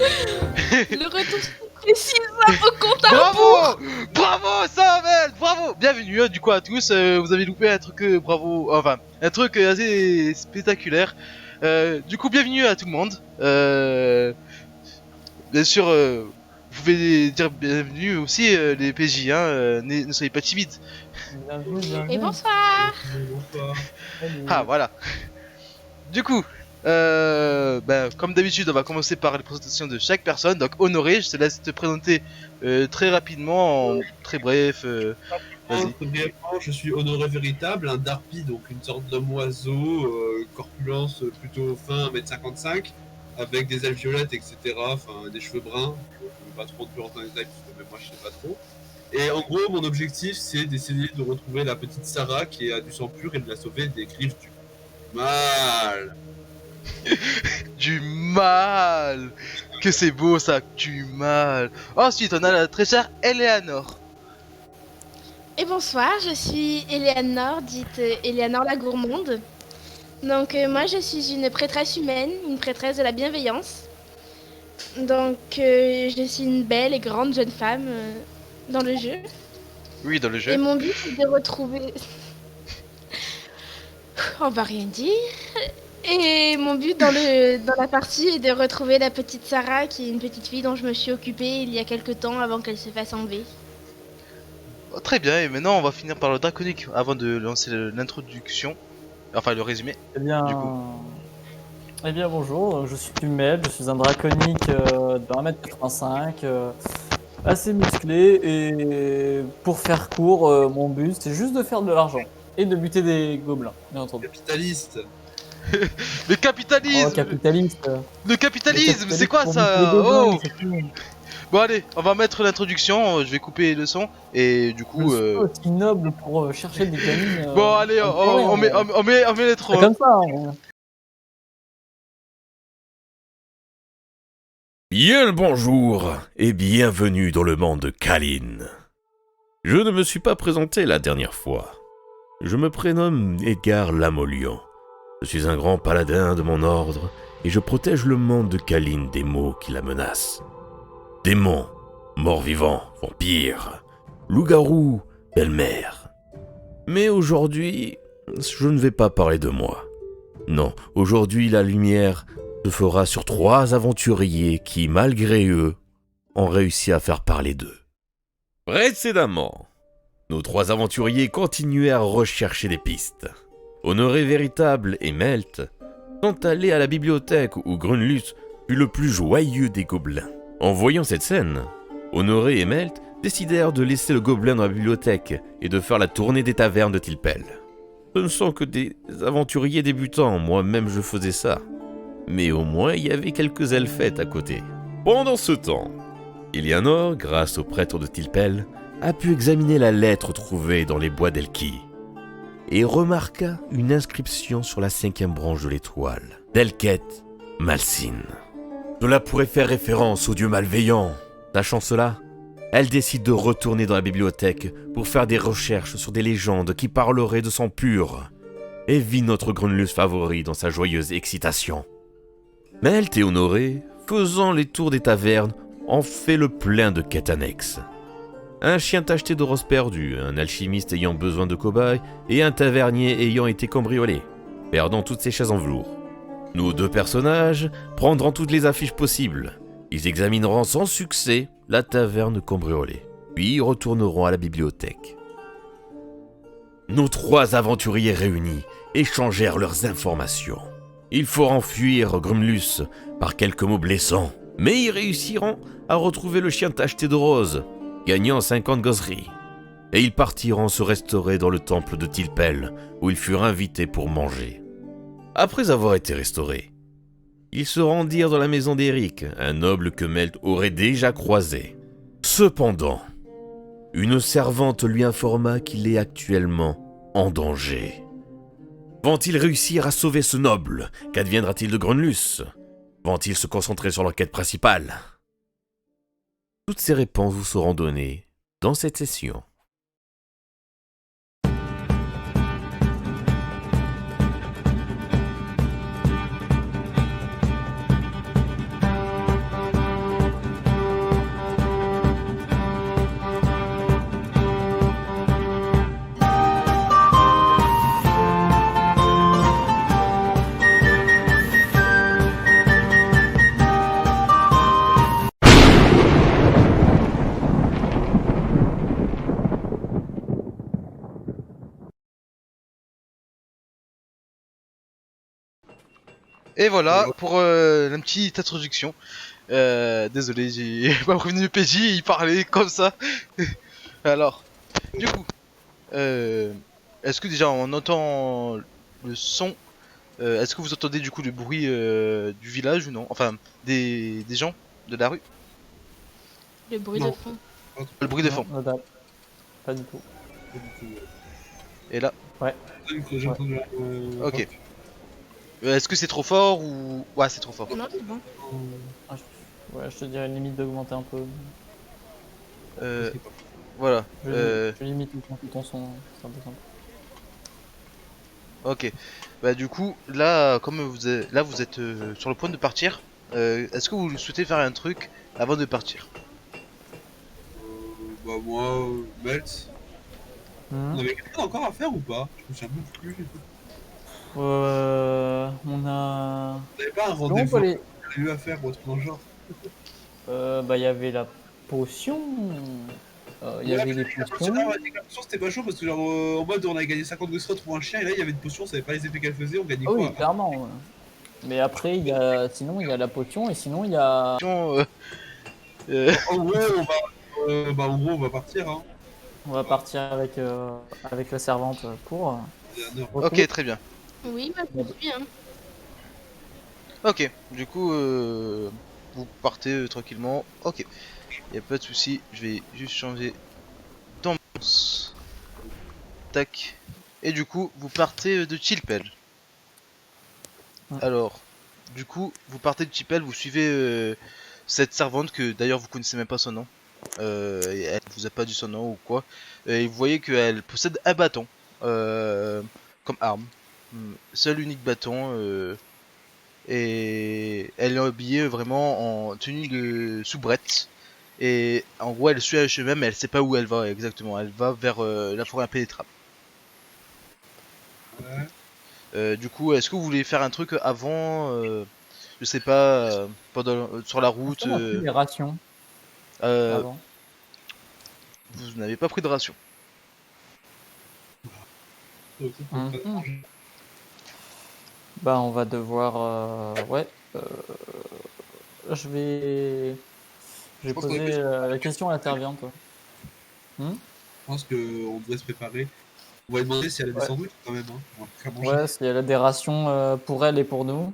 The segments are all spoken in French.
Le retour précis au compte à Bravo, bravo, Samuel, bravo. Bienvenue du coup à tous. Vous avez loupé un truc, bravo, enfin un truc assez spectaculaire. Du coup, bienvenue à tout le monde. Bien sûr, vous pouvez dire bienvenue aussi les PJ. Ne soyez pas timides. Et bonsoir. Bonsoir. Ah voilà. Du coup, comme d'habitude, on va commencer par les présentations de chaque personne. Donc, Honoré, je te laisse te présenter très rapidement, très bref. Vas-y. Brièvement, je suis Honoré Véritable, un Darpi, donc une sorte d'homme oiseau, corpulence plutôt fin, 1m55, avec des ailes violettes, etc. Enfin, des cheveux bruns. Je ne vais pas trop rentrer dans les détails, parce que même moi je sais pas trop. Et en gros, mon objectif, c'est d'essayer de retrouver la petite Sarah qui a du sang pur et de la sauver des griffes du mal. Du mal. Que c'est beau ça, du mal. Ensuite, on a la très chère Eleanor. Et bonsoir, je suis Eleanor, dite Eleanor la Gourmande. Donc moi je suis une prêtresse humaine, une prêtresse de la bienveillance. Donc je suis une belle et grande jeune femme dans le jeu. Oui, dans le jeu. Et mon but c'est de retrouver... On va rien dire. Et mon but dans la partie est de retrouver la petite Sarah, qui est une petite fille dont je me suis occupée il y a quelques temps avant qu'elle se fasse enlever. Oh, très bien, et maintenant on va finir par le draconique avant de lancer l'introduction. Enfin, le résumé. Eh bien, Du coup. Bonjour, je suis Mel, je suis un draconique de 1m85, assez musclé, et pour faire court, mon but c'est juste de faire de l'argent et de buter des gobelins, bien entendu. Capitaliste. Le capitalisme. Oh, capitaliste. Le capitalisme, c'est quoi pour ça? buter des gobelins, Oh. c'est tout. Bon allez, on va mettre l'introduction, je vais couper le son, et du coup... Je suis pas aussi noble pour chercher des gamines. Bon allez, on met les C'est trois. comme ça. Hein. Bien le bonjour et bienvenue dans le monde de Kalin. Je ne me suis pas présenté la dernière fois. Je me prénomme Edgar Lamolian. Je suis un grand paladin de mon ordre et je protège le monde de Kalin des maux qui la menacent. Démons, morts-vivants, vampires, loups-garous, belle-mère. Mais aujourd'hui, je ne vais pas parler de moi. Non, aujourd'hui la lumière se fera sur 3 aventuriers qui, malgré eux, ont réussi à faire parler d'eux. Précédemment, nos 3 aventuriers continuaient à rechercher des pistes. Honoré Véritable et Melt sont allés à la bibliothèque où Grunlus fut le plus joyeux des gobelins. En voyant cette scène, Honoré et Melt décidèrent de laisser le gobelin dans la bibliothèque et de faire la tournée des tavernes de Tilpel. Ce ne sont que des aventuriers débutants, moi-même je faisais ça. Mais au moins il y avait quelques elfettes à côté. Pendant ce temps, Eleanor, grâce au prêtre de Tilpel, a pu examiner la lettre trouvée dans les bois d'Elki et remarqua une inscription sur la 5e branche de l'étoile d'Elket Malsin. Cela pourrait faire référence au dieu malveillant. Sachant cela, elle décide de retourner dans la bibliothèque pour faire des recherches sur des légendes qui parleraient de sang pur et vit notre Grunlus favori dans sa joyeuse excitation. Melt et Honoré, faisant les tours des tavernes, ont fait le plein de quêtes annexes. Un chien tacheté de roses perdues, un alchimiste ayant besoin de cobayes et un tavernier ayant été cambriolé, perdant toutes ses chaises en velours. Nos 2 personnages prendront toutes les affiches possibles. Ils examineront sans succès la taverne cambriolée, puis retourneront à la bibliothèque. Nos 3 aventuriers réunis échangèrent leurs informations. Il faut enfuir Grumlus par quelques mots blessants, mais ils réussiront à retrouver le chien tacheté de rose, gagnant 50 gosseries. Et ils partiront se restaurer dans le temple de Tilpel, où ils furent invités pour manger. Après avoir été restaurés, ils se rendirent dans la maison d'Eric, un noble que Melt aurait déjà croisé. Cependant, une servante lui informa qu'il est actuellement en danger. Vont-ils réussir à sauver ce noble? Qu'adviendra-t-il de Grunlus? Vont-ils se concentrer sur leur quête principale? Toutes ces réponses vous seront données dans cette session. Et voilà pour la petite introduction. Désolé, j'ai pas prévenu le PJ, il parlait comme ça. Alors, du coup, est-ce que déjà on entend le son est-ce que vous entendez du coup le bruit du village ou non? Enfin, des gens de la rue? Le bruit Non. de fond. Le bruit de Non, fond. la dalle. Pas du tout. Pas du tout, ouais. Et là, J'ai entendu ok. rock. Est-ce que c'est trop fort ou... Ouais, c'est trop fort. Non, c'est bon. Ah, ouais, je te dirais limite d'augmenter un peu. Euh, voilà. Je limite ton son, c'est un peu simple. Ok. Bah du coup, là, comme là vous êtes sur le point de partir, est-ce que vous souhaitez faire un truc avant de partir? Bah moi, Melt. On avait quelque chose encore à faire ou pas? Je me souviens même plus. On a. On avait pas un Non, on rendez-vous peut aller. prévu à faire ou un truc dans le genre? Bah, il y avait la potion. Il y Ouais, avait mais les la potion, potions. la potion, c'était pas chaud parce que genre en mode on a gagné 50 Gusrots pour un chien et là il y avait une potion, on savait pas les effets qu'elle faisait, on gagnait Ah oui, quoi? clairement. Ouais. Mais après, sinon, il y a la potion et sinon, il y a. En gros, en gros, on va partir, hein. On va partir avec la servante pour Il y a un heure. retrouver. Ok, très bien. Oui, bah, je suis, hein. Ok, du coup, vous partez tranquillement. Ok, y a pas de souci. Je vais juste changer d'ambiance. Tac. Et du coup, vous partez de Chilpel. Ouais. Alors, du coup, vous partez de Chilpel, vous suivez cette servante que d'ailleurs vous connaissez même pas son nom. Et elle vous a pas dit son nom ou quoi. Et vous voyez qu'elle possède un bâton comme arme. Seul unique bâton. Et elle est habillée vraiment en tenue de soubrette. Et en gros, elle suit un chemin, mais elle sait pas où elle va exactement. Elle va vers la forêt impénétrable. Ouais. Du coup, est-ce que vous voulez faire un truc avant je sais pas, pendant, sur la Est-ce route qu'on a pris les rations euh, avant? vous n'avez pas pris de ration. Donc, ça, faut pas- Mhm. Bah, on va devoir. Ouais. Je vais. Je vais pense qu'on est poser plus- la question à la servante. Je pense qu'on devrait se préparer. On va lui demander si elle a des Ouais. sandwichs quand même, hein. On va faire manger. Ouais, si elle a des rations pour elle et pour nous.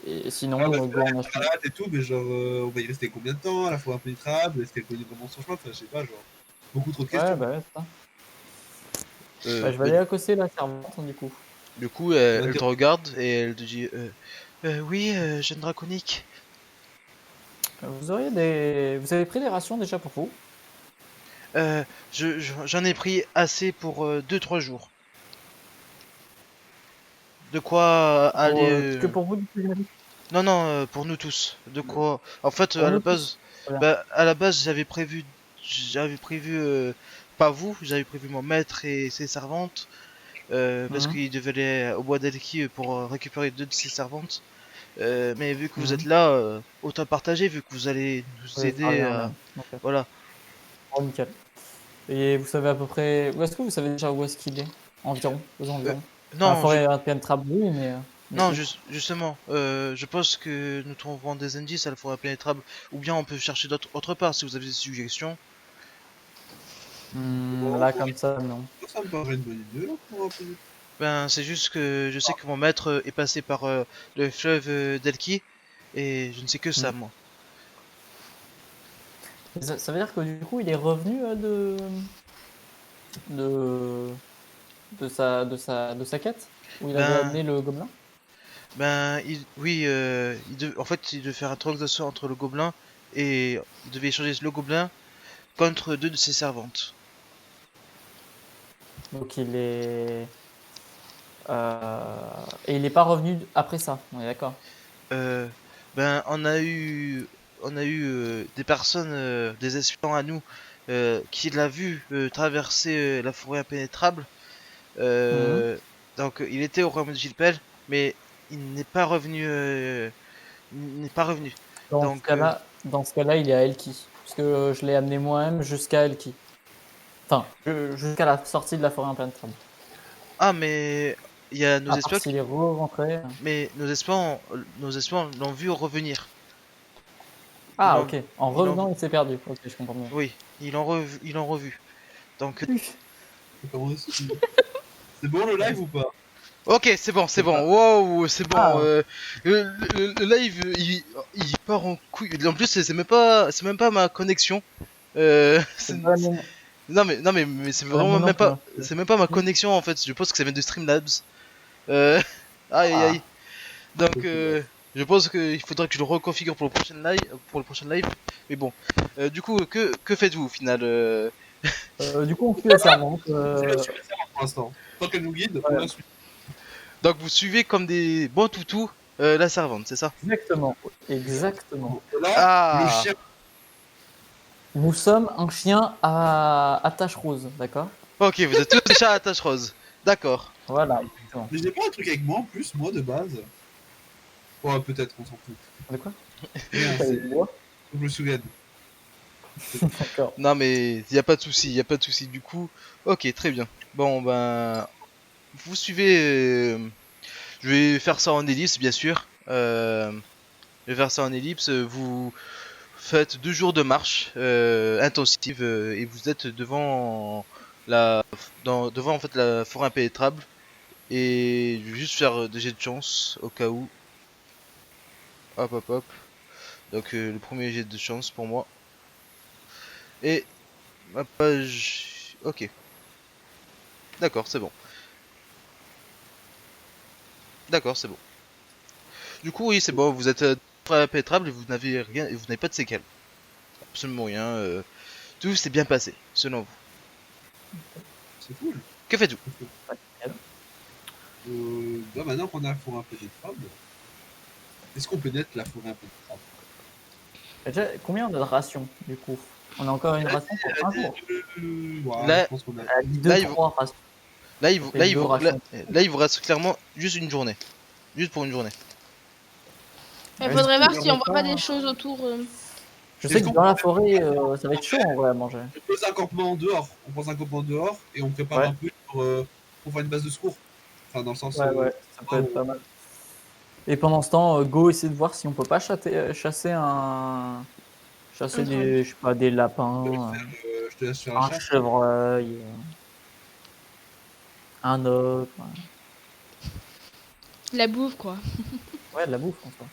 Et sinon, Ah, parce que go en la acheter. balade et tout, mais genre, on va y rester combien de temps? À la fois impénétrable? Est-ce qu'elle connaît vraiment son chemin? Enfin, je sais pas, genre. Beaucoup trop de Ouais, questions. bah ouais, c'est ça. Bah, je vais Bah, aller accoster la servante du coup. du coup, elle te regarde et elle te dit oui, jeune draconique. Vous avez pris des rations déjà pour vous? J'en ai pris assez pour 2-3 jours. De quoi aller. Que pour vous, du coup, j'imagine. Non, non, pour nous tous. De quoi. En fait, Pour à la nous base, tous. Très bien. bah, à la base, j'avais prévu, pas vous, j'avais prévu mon maître et ses servantes, parce Mhm. qu'il devait aller au bois d'Elki pour récupérer 2 de ses servantes. Mais vu que vous êtes Mhm. là, autant partager, vu que vous allez nous Oui, ça aider revient au à. même. Ok. Voilà. Oh, nickel. Et vous savez à peu près. Est-ce que vous savez déjà où est-ce qu'il est? Environ, aux Euh, environs. Dans la non, forêt impénétrable, oui, mais non, où? justement, je pense que nous trouverons des indices à la fois impénétrables, ou bien on peut chercher d'autres autre part si vous avez des suggestions. Bon, Là, comme ça, non. ça me paraît une bonne idée, là, pour un peu. Ben, c'est juste que je sais que mon maître est passé par le fleuve d'Elki, et je ne sais que ça, Mm. moi. Ça veut dire que du coup, il est revenu de, de sa quête? Où il avait Ben, amené le gobelin? oui, en fait, il devait faire un transaction entre le gobelin, et il devait échanger le gobelin contre 2 de ses servantes. Donc il est. Et il n'est pas revenu après ça, on est d'accord. Euh, ben, on a eu des personnes, des espions à nous, qui l'a vu traverser la forêt impénétrable. Mhm. Euh, donc, il était au royaume de Gilpel, mais il n'est pas revenu. Il n'est pas revenu. Donc, Dans ce cas-là, il est à Elki. Parce que je l'ai amené moi-même jusqu'à Elki. Enfin, jusqu'à la sortie de la forêt impénétrable. ah, mais il y a nos À espions, part s'il est rentré. mais nos espions l'ont vu revenir. Ah, l'ont- ok. En ils l'ont revenant, il s'est perdu. Ok, je comprends mieux. Oui, ils l'ont revu. Donc, Comment est-ce que- C'est bon le live ou pas? ok, c'est bon, c'est C'est pas- bon. Wow, c'est bon. Ah. Le live, il part en couille. En plus, c'est même pas ma connexion. C'est pas la mienne. Mais c'est Pas la vraiment mienne non même plus, pas, hein. c'est même pas ma connexion en fait. Je pense que ça vient de Streamlabs. Euh, aïe aïe Ah. aïe. Donc, je pense qu'il faudra que je le reconfigure pour le prochain live. Mais bon, du coup, que faites-vous au final Du coup, on suit la servante. C'est la suite pour l'instant. Tant qu'elle nous guide, on la suit. Donc, vous suivez comme des bons toutous la servante, c'est ça? Exactement. Exactement. Et là, Ah. le chien. Nous sommes un chien à tache rose, d'accord? Ok, vous êtes tous des chats à tache rose. D'accord. Voilà, exactement. Mais j'ai pas un truc avec moi en plus, moi de base. Ouais, peut-être, on s'en fout. De quoi? Rien, T'as c'est- les doigts. Faut que je me souvienne. D'accord. Non mais y a pas de souci, y a pas de souci. Du coup, ok, très bien. Bon ben, vous suivez. Je vais faire ça en ellipse, bien sûr. Je vais faire ça en ellipse. Vous faites 2 jours de marche intensive et vous êtes devant en fait la forêt impénétrable. Et je vais juste faire des jets de chance au cas où. Hop hop hop. Donc le premier jet de chance pour moi. Et ma page. Ok. D'accord, c'est bon. D'accord, c'est bon. Du coup, oui, c'est bon. Vous êtes très impénétrable et vous n'avez rien et vous n'avez pas de séquelles. Absolument rien. Tout s'est bien passé, selon vous. C'est cool. Que faites-vous? Bah maintenant qu'on a la forêt impénétrable, est-ce qu'on pénètre la forêt impénétrable? Déjà, combien on a de rations, du coup? On a encore une ration pour un jour. Ouais, Là- je pense qu'on a. Elle a dit Là, 2-3 rations. Là, Ça fait deux rations. là, il vous reste clairement juste une journée. Juste pour une journée. Il Ouais, faudrait du coup, voir il si on y voit aura pas pas- des choses autour. Je sais que dans la forêt, ça va être chaud en vrai à manger. On pose un campement dehors. On pose un campement dehors et on prépare Ouais. un peu pour faire une base de secours. Enfin, dans le sens. Ouais, ouais, ça peut être pas mal. Et pendant ce temps, go essayer de voir si on peut pas chasser Un des, je sais pas, des lapins, Je te laisse faire la un chasse. chevreuil, un autre. La bouffe, quoi. Ouais, de la bouffe en soi.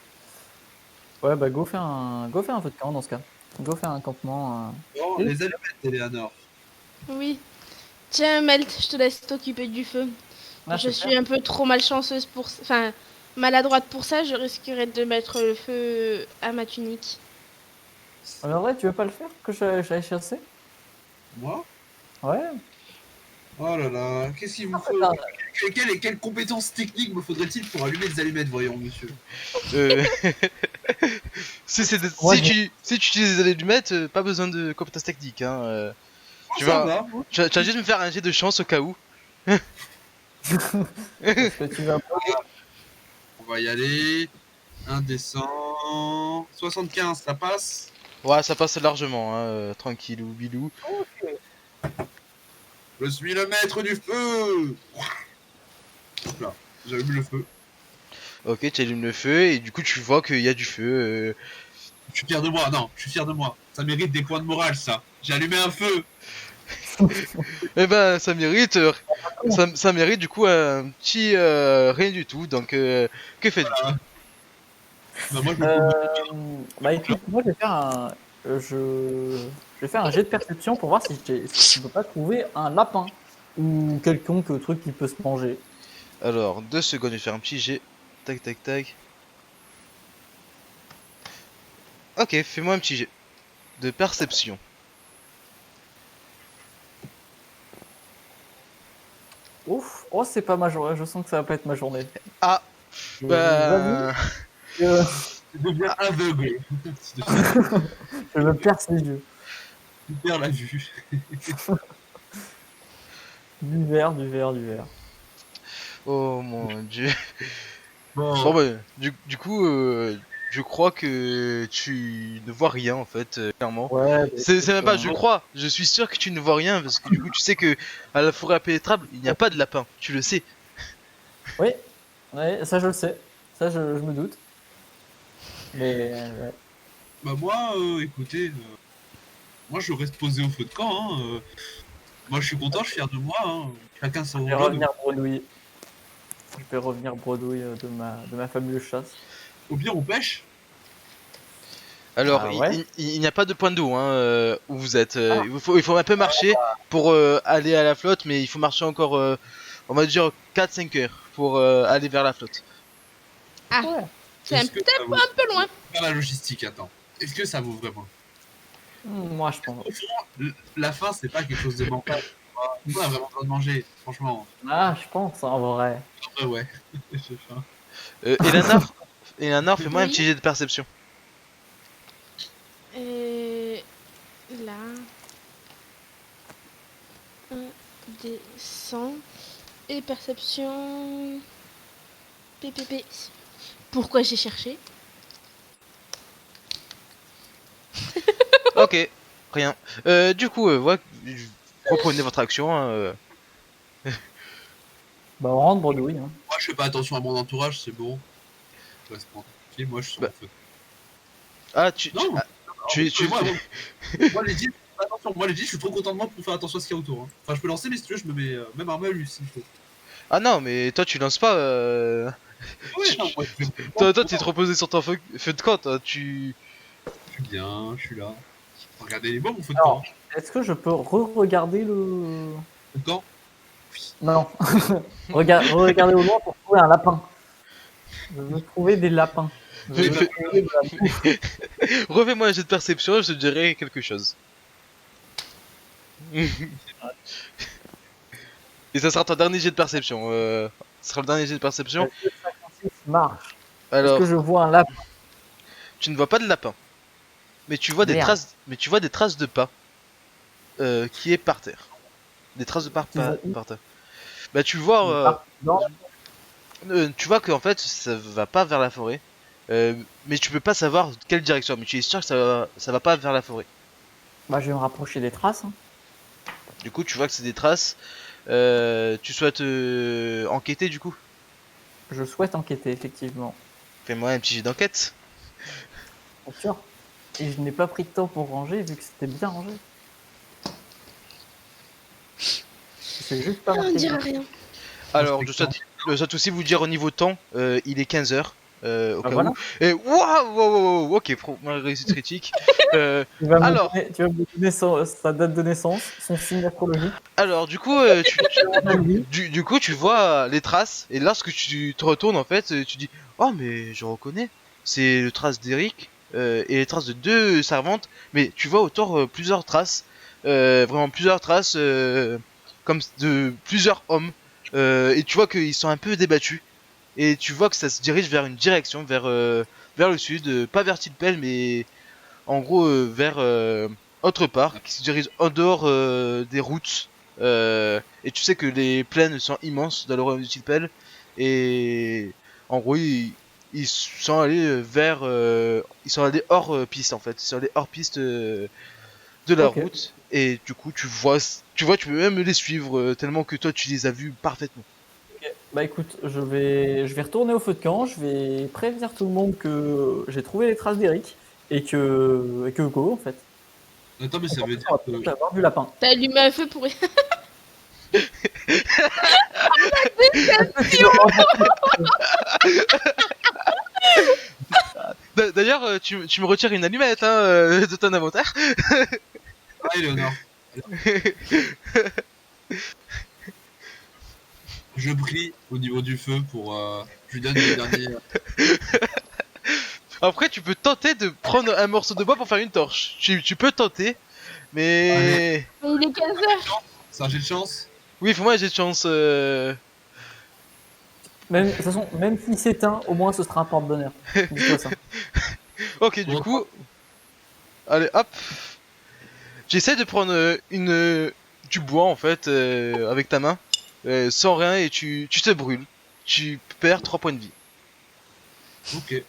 Ouais, bah go faire un feu de camp dans ce cas. Go faire un campement. Non, les allumettes, Eleanor. Oui. Tiens, Melt, je te laisse t'occuper du feu. Ah, Je super. suis un peu trop malchanceuse pour... Enfin, maladroite pour ça, je risquerais de mettre le feu à ma tunique. En vrai, tu veux pas le faire que j'aille chasser? Moi? Ouais. Oh là là, qu'est-ce qu'il vous faut? Attends, Quelles compétences techniques me faudrait-il pour allumer des allumettes, voyons, monsieur? Euh, Moi, si tu utilises des allumettes, pas besoin de compétences techniques. Hein, tu Ça vas, va. tu vas juste me faire un jet de chance au cas où. parce que tu vas On va y aller. Indécent. 75, ça passe? Ouais, ça passe largement, hein, tranquillou, bilou. Je suis le maître du feu! Hop là, j'allume le feu. Ok, tu allumes le feu et du coup tu vois qu'il y a du feu. Je suis fier de moi, non, je suis fier de moi. Ça mérite des points de morale, ça. J'ai allumé un feu. Eh ben, ça mérite, ça mérite du coup un petit rien du tout. Donc, que faites-vous? Bah, moi, je me bah écoute, moi je vais faire un jet de perception pour voir si je peux pas trouver un lapin ou quelconque truc qui peut se manger. Alors, 2 secondes, je vais faire un petit jet. Tac, tac, tac. Ok, fais-moi un petit jet de perception. Ouf, oh c'est pas ma journée, je sens que ça va pas être ma journée. Ah, bah... Vas-y, deviens aveugle. je me perce les yeux. Tu perds la vue. Du vert, du vert, du vert. Oh mon dieu. Bon, Bon, bah, du coup, je crois que tu ne vois rien en fait, clairement. Ouais, bah, C'est même pas écoute, je crois, je suis sûr que tu ne vois rien parce que du coup tu sais que à la forêt impénétrable il n'y a pas de lapin, tu le sais. Oui, ouais, ça je le sais. Ça je me doute. Mais ouais. Bah moi, écoutez, moi je reste posé au feu de camp. Hein, moi je suis content, je suis fier de moi. Hein. Chacun Je son vais job. revenir bredouille. Je vais revenir bredouille de ma fabuleuse chasse. Au pire, on pêche. Alors, Ah ouais? il n'y a pas de point d'eau hein, où vous êtes. Ah. Il faut un peu marcher pour aller à la flotte, mais il faut marcher encore, on va dire, 4-5 heures pour aller vers la flotte. Ah, Ouais. c'est un Est-ce que petit ça vaut peu un peu loin. faire la logistique? Attends. Est-ce que ça vaut vraiment? Moi je pense. Au fond, la faim, c'est pas quelque chose de mental. On a vraiment besoin de manger, franchement. Ah, je pense en vrai. Après, ouais. J'ai faim. Eleanor, Eleanor, fais-moi un Oui. petit jet de perception. Là. 1 des 100. Et perception. PPP. Pourquoi j'ai cherché? Ok, rien. Du coup, voilà, reprenez votre action. Hein, Bah on rentre bredouille. Hein. Moi, je fais pas attention à mon entourage, c'est bon. Je reste tranquille, moi, je suis sur Bah. mon feu. Ah, Non, moi, les dis, attention, moi, les dis, je suis trop content de moi pour faire attention à ce qu'il y a autour. Hein. Enfin, je peux lancer, mais si tu veux, je me mets même armé à lui s'il faut. Ah non, mais toi tu lances pas. Ouais, non, moi, je fais- Toi t'es trop posé sur ton feu de camp, toi, tu. Je suis bien, je suis là. Regardez les bords, mon feu de Alors. camp. Est-ce que je peux re-regarder le. Feu de camp. Non. Regardez au loin pour trouver un lapin. Je veux trouver des lapins. Je veux Fais- trouver de la bouffe. Refais-moi un jet de perception, je te dirai quelque chose. Et ça sera ton dernier jet de perception. Ce sera le dernier jet de perception. Est-ce que 56 marche? Est-ce Alors, que je vois un lapin? tu ne vois pas de lapin, mais tu vois des Merde. traces, de pas qui est par terre. Des traces de pas Ils vont où? par terre. Bah tu vois, Non. tu vois qu'en fait ça va pas vers la forêt, mais tu peux pas savoir quelle direction. Mais tu es sûr que ça va pas vers la forêt. Bah je vais me rapprocher des traces. Hein. Du coup, tu vois que c'est des traces. Tu souhaites enquêter du coup? Je souhaite enquêter effectivement. Fais-moi un petit jet d'enquête. Bien sûr. Et je n'ai pas pris de temps pour ranger vu que c'était bien rangé. C'est juste pas On marqué. dira rien. Alors, je souhaite aussi vous dire au niveau temps, il est 15 h. Au Bah cas voilà. où. Et waouh, ok, réussite critique. Alors, Tu vas me donner sa date de naissance, son signe astrologique. alors, du coup, du coup, tu vois les traces, et lorsque tu te retournes, en fait, tu dis, oh, mais je reconnais, c'est le trace d'Eric, et les traces de 2 servantes, mais tu vois autour plusieurs traces, vraiment plusieurs traces, comme de plusieurs hommes, et tu vois qu'ils sont un peu débattus, et tu vois que ça se dirige vers une direction, vers le sud, pas vers Tilpel, mais en gros vers autre part, qui se dirige en dehors des routes. Et tu sais que les plaines sont immenses dans le royaume de Tilpel. Et en gros, ils sont allés ils sont allés hors piste en fait. Ils sont allés hors piste de la Ok. route. Et du coup, tu peux même les suivre tellement que toi, tu les as vus parfaitement. Bah écoute, je vais retourner au feu de camp, je vais prévenir tout le monde que j'ai trouvé les traces d'Eric et que go en fait. Attends, mais ça veut dire que. D'avoir du lapin. T'as allumé un feu pour rien. D'ailleurs, tu me retires une allumette hein, de ton inventaire. Ah, Léonore. Je brille au niveau du feu pour. Je lui donne le dernier. Après, tu peux tenter de prendre un morceau de bois pour faire une torche. Tu peux tenter, mais. Il est 15 h. C'est un jet de chance. Oui, pour moi, j'ai de chance. Même, de toute façon, même s'il s'éteint, au moins ce sera un porte-bonheur. Dis-toi ça. Ok, du coup. Allez, hop. J'essaie de prendre du bois en fait avec ta main, sans rien, et tu te brûles. Tu perds 3 points de vie. Ok.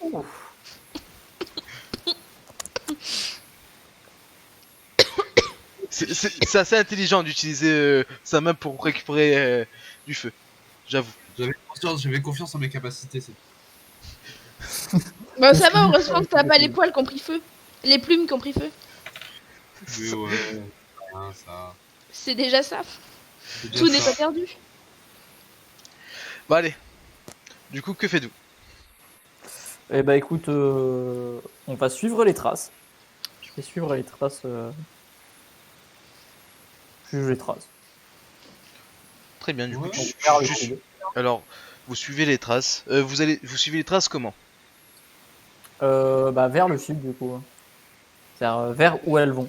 C'est assez intelligent d'utiliser sa main pour récupérer du feu, j'avoue. J'avais confiance en mes capacités. Bon, ça va, heureusement que t'as pas les poils qui ont pris feu. Les plumes qui ont pris feu. Mais ouais, ça. C'est déjà ça. C'est déjà Tout n'est ça. pas perdu. Bon allez. Du coup, que faites-vous? Eh bah écoute, on va suivre les traces. Je vais suivre les traces. Suivre les traces. Très bien, du coup, Ouais. tu- Vers le tu- sud. alors, vous suivez les traces. Vous suivez les traces comment? Bah vers le sud du coup. C'est-à-dire vers où elles vont.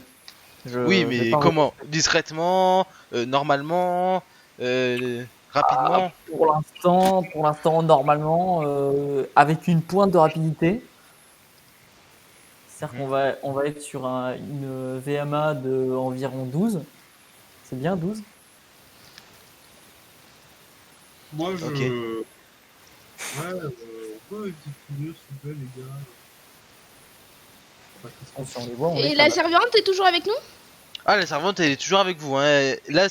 Oui, Je vais mais pas comment? Discrètement, normalement, rapidement. Pour l'instant, normalement, avec une pointe de rapidité. C'est-à-dire on va être sur une VMA de environ 12. C'est bien 12? Moi, je. Ok. Ouais, on peut découvrir s'il vous plaît, les gars. Si on les voit, on Et les la tabasse. servante est toujours avec nous? Ah, la servante, elle est toujours avec vous. Hein. Là,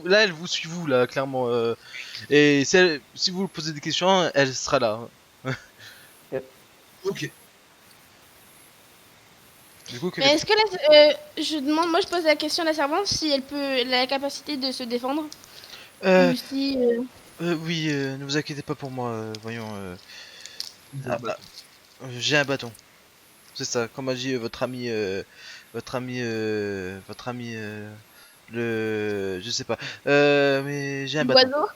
là, elle vous suit vous là, clairement. Et si vous lui posez des questions, elle sera là. Ok. Du coup, que Mais faites-vous? est-ce que je demande, moi je pose la question à la servante si elle a la capacité de se défendre Euh, ou si. oui, ne vous inquiétez pas pour moi. Voyons, Ils ont ah, le bâton. j'ai un bâton. C'est ça, comme a dit votre ami, je sais pas. Mais j'ai un bâton. L'oiseau?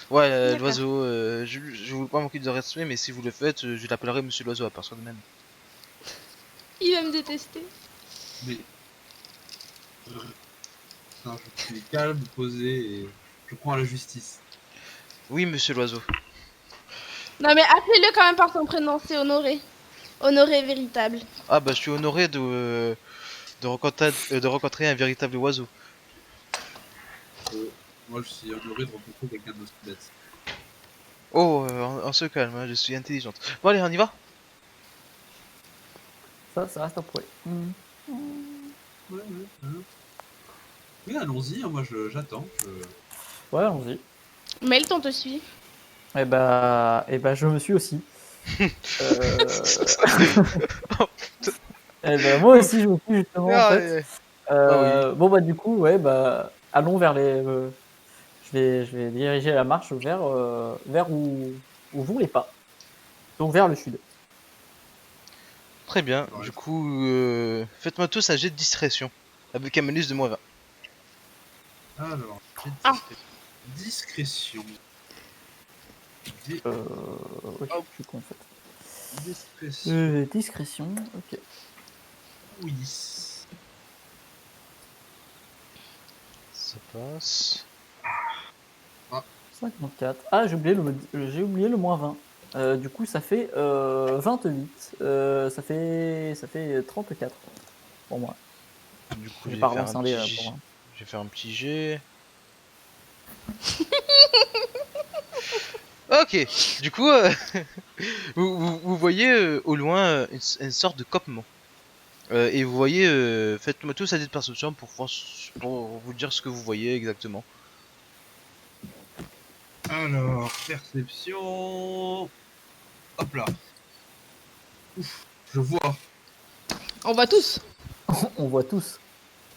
Ouais, D'accord. l'oiseau. Je voulais pas manquer de respect, mais si vous le faites, je l'appellerai Monsieur l'oiseau à partir de même. Il va me détester. Mais. Non, je suis calme, posé et je crois à la justice. Oui, Monsieur l'oiseau. Non mais appelez-le quand même par son prénom, c'est Honoré. Honoré véritable. Ah bah, je suis honoré de rencontrer un véritable oiseau. Moi, je suis honoré de rencontrer quelqu'un de bête. Oh, on se calme, hein, je suis intelligente. Bon allez, on y va? Ça reste à prouver. Ouais. Oui, allons-y, hein, moi j'attends. Ouais, allons-y. Melton te suit. Eh bah, je me suis aussi. Eh ben, moi aussi, je me suis justement, en Ah, fait. bah oui. Bon, bah, du coup, ouais, bah, allons vers les. Je vais diriger la marche vers où vont les pas. Donc, vers le sud. Très bien. Ouais. Du coup, faites-moi tous un jet de discrétion. Avec un malus de -20. Alors, j'ai Ah. discrétion. Oui, Hop. je suis con, en fait. Discrétion. Discrétion, ok. Oui. Ça passe. 54. Ah, j'ai oublié le -20. Du coup, ça fait 28. Ça fait 34 pour moi. Du coup, J'ai je vais pas faire relancé un un dé petit pour jet. moi. Je vais faire un petit jet. Ok. Du coup, vous voyez au loin une sorte de campement. Et vous voyez, faites-moi tous un jet de perception pour vous dire ce que vous voyez exactement. Alors, perception. Hop là. Ouf, je vois. On voit tous. On voit tous.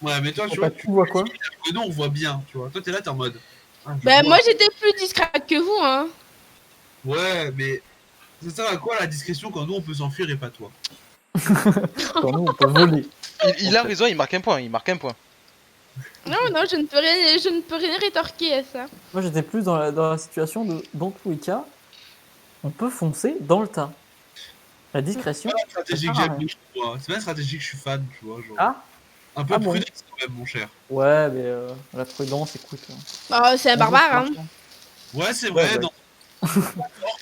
Ouais, mais toi, tu Toi, vois, tu vois quoi? nous, on voit bien, tu vois. Toi, t'es là, t'es en mode. Ah, je Bah vois. moi j'étais plus discrète que vous hein. Ouais, mais. Ça sert à quoi la discrétion quand nous, on peut s'enfuir et pas toi? Quand nous, on peut voler. Il a raison, il marque un point. Il marque un point. Non je ne peux rien rétorquer à ça. Moi, j'étais plus dans la situation de, dans tous les cas, on peut foncer dans le tas. La discrétion. C'est pas la stratégie ça que sert à j'aime, rien. moi. C'est pas la stratégie que je suis fan, tu vois. Genre. Ah, Un peu Ah bon. prudent quand même, mon cher. ouais, mais la prudence, écoute. Oh, c'est un barbare hein. Ouais, c'est vrai, Ouais, ouais. non.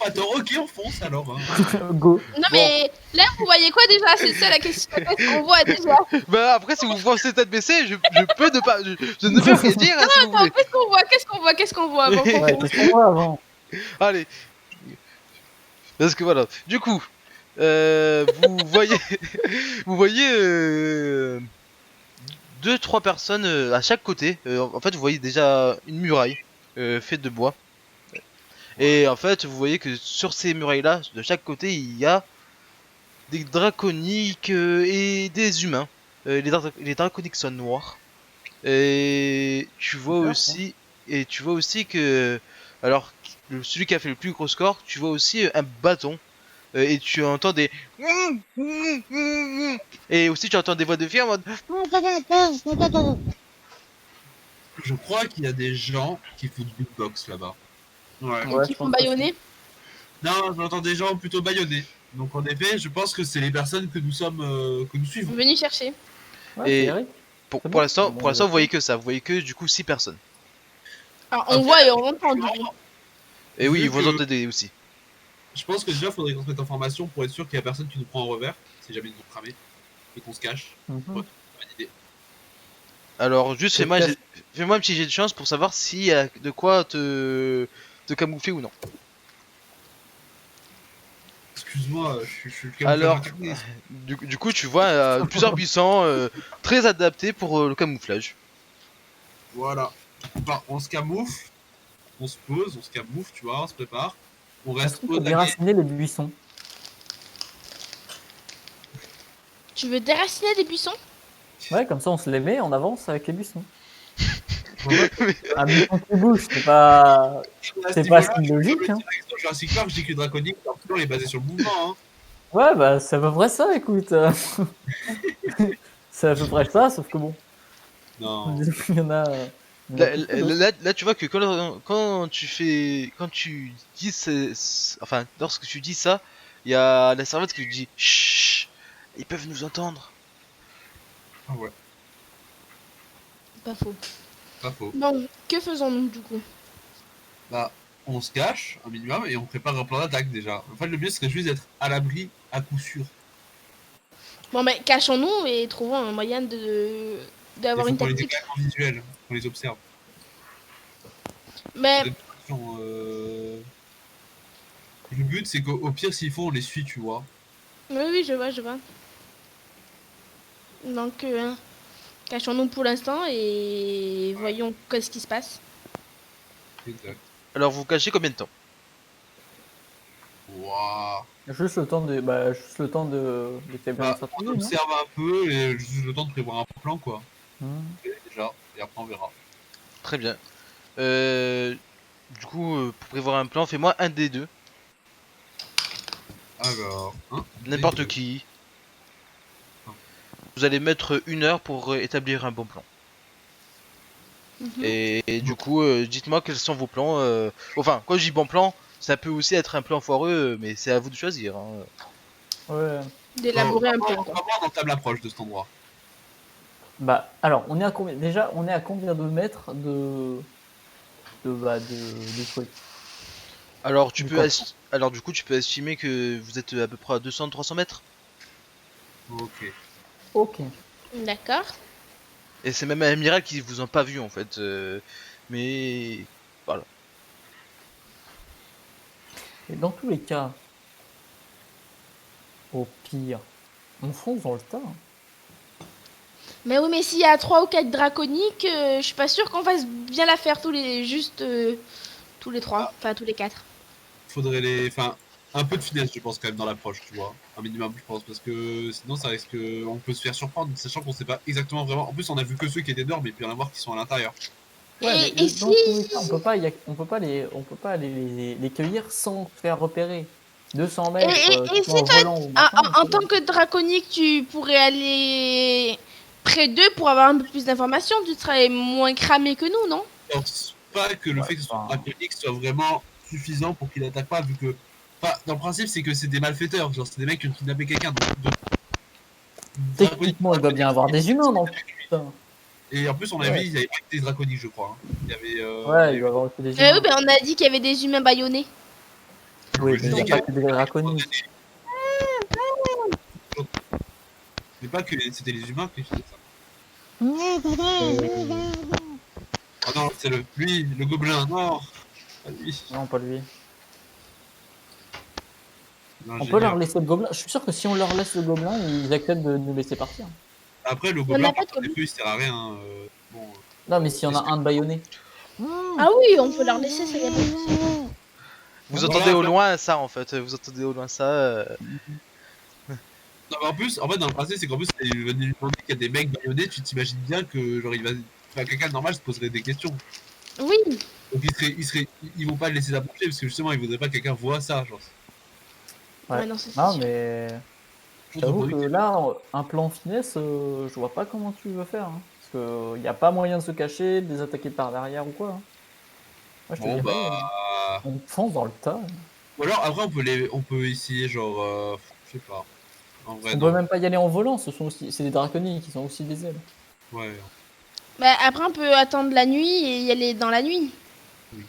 Pas tort, ok, on fonce alors. Hein. Go. Non mais là vous voyez quoi déjà? C'est ça la question. Qu'est-ce qu'on voit déjà? Bah après, si vous pensez tête baissée, je peux ne pas, je ne peux rien dire hein, si vous voulez. Qu'est-ce qu'on voit? Qu'est-ce qu'on voit? Qu'est-ce qu'on voit avant qu'on Ouais, fonce? qu'est-ce qu'on voit avant? Allez. Parce que voilà. Du coup, vous voyez, vous voyez 2-3 personnes à chaque côté. En fait, vous voyez déjà une muraille faite de bois. Et en fait, vous voyez que sur ces murailles-là, de chaque côté, il y a des draconiques et des humains. Les draconiques sont noirs. Et tu vois Super, aussi, que, alors, celui qui a fait le plus gros score, tu vois aussi un bâton. Et tu entends des. Et aussi, tu entends des voix de filles en mode. Je crois qu'il y a des gens qui font du beatbox là-bas. Ouais. Ouais, qui je font pense que bâillonner. Non, j'entends des gens plutôt bâillonnés. Donc en effet, je pense que c'est les personnes que nous sommes, que nous suivons. Venus chercher. Ouais, Et c'est Eric. pour C'est bon. l'instant, Bon, pour l'instant, on vous voyez que ça. Vous voyez que du coup 6 personnes. Alors, on voit et on entend du coup. Et oui, Vu ils vous que- entendez aussi. Je pense que déjà, il faudrait qu'on se mette en formation pour être sûr qu'il y a personne qui nous prend en revers, si jamais ils nous ont cramé, et qu'on se cache. Mhm. Ouais. Bonne idée. Alors, juste C'est fais-moi cache- fais-moi un petit jet de chance pour savoir s'il y a de quoi te camoufler ou non. Excuse-moi, je suis le Alors, camouflage incarné. du coup, tu vois plusieurs buissons très adaptés pour le camouflage. Voilà. Bah, on se camoufle, on se pose, on se camoufle, tu vois, on se prépare. On Est-ce reste qu'on au peut taquet. déraciner les buissons? Tu veux déraciner des buissons? Ouais, comme ça on se les met, on avance avec les buissons. Ouais. Un buisson qui bouge, c'est pas. À C'est ce pas niveau-là, si je logique, peux le hein. dire avec dans Jurassic Park, je dis que le draconique, alors toujours, il est basé sur le mouvement. Hein. Ouais, bah c'est à peu près ça, écoute. C'est à peu près ça, sauf que bon, Non. il y en a. Il y en a plus que d'autres. Là, tu vois que quand tu dis enfin, lorsque tu dis ça, il y a la servante qui dit chut, ils peuvent nous entendre. Ah ouais, Pas faux. pas faux. Bon, que faisons-nous du coup? Bah, on se cache un minimum et on prépare un plan d'attaque déjà. En fait, le mieux serait juste d'être à l'abri à coup sûr. Bon, ben, cachons-nous et trouvons un moyen d'avoir Il une faut qu'on les tactique. décale en visuel, qu'on les observe. Mais De toute façon, le but, c'est qu'au pire, s'il faut, on les suit, tu vois. oui, oui, je vois, je vois. Donc, cachons-nous pour l'instant et voyons qu'est-ce qui se passe. Exact. Alors, vous cachez combien de temps? Waouh. Juste le temps de. Bah, juste le temps d'établir une Bah, stratégie, on non? observe un peu et juste le temps de prévoir un plan, quoi. Hmm. Déjà, et après on verra. Très bien. Du coup, pour prévoir un plan, fais-moi un des deux. Alors, hein, N'importe des deux. qui. Vous allez mettre 1 heure pour établir un bon plan. Mhm. Et du coup, dites-moi quels sont vos plans. Enfin, quand je dis bon plan, ça peut aussi être un plan foireux, mais c'est à vous de choisir. Hein. Ouais. D'élaborer un On plan, va quoi. voir dans table approche de cet endroit. Bah, alors, on est à combien? Déjà, on est à combien de mètres du truc? Alors, tu Du peux camp. alors du coup, tu peux estimer que vous êtes à peu près à 200-300 mètres. Ok. Ok. D'accord. Et c'est même un miracle qu'ils vous ont pas vu en fait. Mais voilà. Et dans tous les cas, au pire, on fonce dans le tas. Mais oui, mais s'il y a 3 ou 4 draconiques, je suis pas sûre qu'on fasse bien l'affaire tous les 3, enfin tous les 4. Faudrait les. Enfin, un peu de finesse, je pense, quand même, dans l'approche, tu vois. Un minimum, je pense, parce que sinon, ça risque. On peut se faire surprendre, sachant qu'on sait pas exactement vraiment. En plus, on a vu que ceux qui étaient dehors, mais il peut y en avoir qui sont à l'intérieur. Ouais, Et mais si... dans tous les cas, on peut pas les cueillir sans faire repérer. 200 mètres, et que ce soit en volant ou machin, En tant que draconique, tu pourrais aller près d'eux pour avoir un peu plus d'informations. Tu serais moins cramé que nous, non? Je pense pas que le Ouais, fait que ce soit enfin- draconique soit vraiment suffisant pour qu'il attaque pas, vu que. Enfin, dans le principe, c'est que c'est des malfaiteurs, genre, c'est des mecs qui ont kidnappé quelqu'un. Techniquement, il doit bien avoir des humains dans tout ça. Et en plus, on a Ouais. vu, il y avait pas que des draconiques, je crois. Hein. Il y avait. Ouais, il doit avoir que des humains. Oui, ben on a dit qu'il y avait des humains bâillonnés. Oui, je mais il n'y a dis pas que- que des draconiques. Mais pas que c'était les humains qui faisaient ça. Oh non, c'est lui, le gobelin, non. Pas lui. Non, pas lui. Non, On peut génial. leur laisser le gobelin. Je suis sûr que si on leur laisse le gobelin, ils acceptent de nous laisser partir. Après, le On gobelin, a pas de par contre, il sert à rien. Bon, Non, mais s'il y en a un de baïonné. Ah oui, on peut leur laisser, ça y a pas de souci. Vous Voilà, entendez au voilà. loin ça en fait, vous entendez au loin ça. Non, mais en plus, en fait, dans le principe, c'est qu'en plus, il venait lui demander qu'il y a des mecs baïonnés, tu t'imagines bien que, genre, il va. Enfin, quelqu'un de normal se poserait des questions. Oui, Donc, ils vont pas le laisser s'approcher parce que justement, ils voudraient pas que quelqu'un voit ça, genre. Ouais. ouais, non, c'est Non, sûr. mais je t'avoue que là, un plan finesse, je vois pas comment tu veux faire. Hein. Parce qu'il n'y a pas moyen de se cacher, de les attaquer par derrière ou quoi. Hein. Moi, je te Bon, dirais, bah. on fonce dans le tas. Ou alors, après, on peut essayer, genre. Je sais pas. En vrai, On peut non. même pas y aller en volant, c'est des draconiques, ils ont aussi des ailes. Ouais. Bah, après, on peut attendre la nuit et y aller dans la nuit. Oui.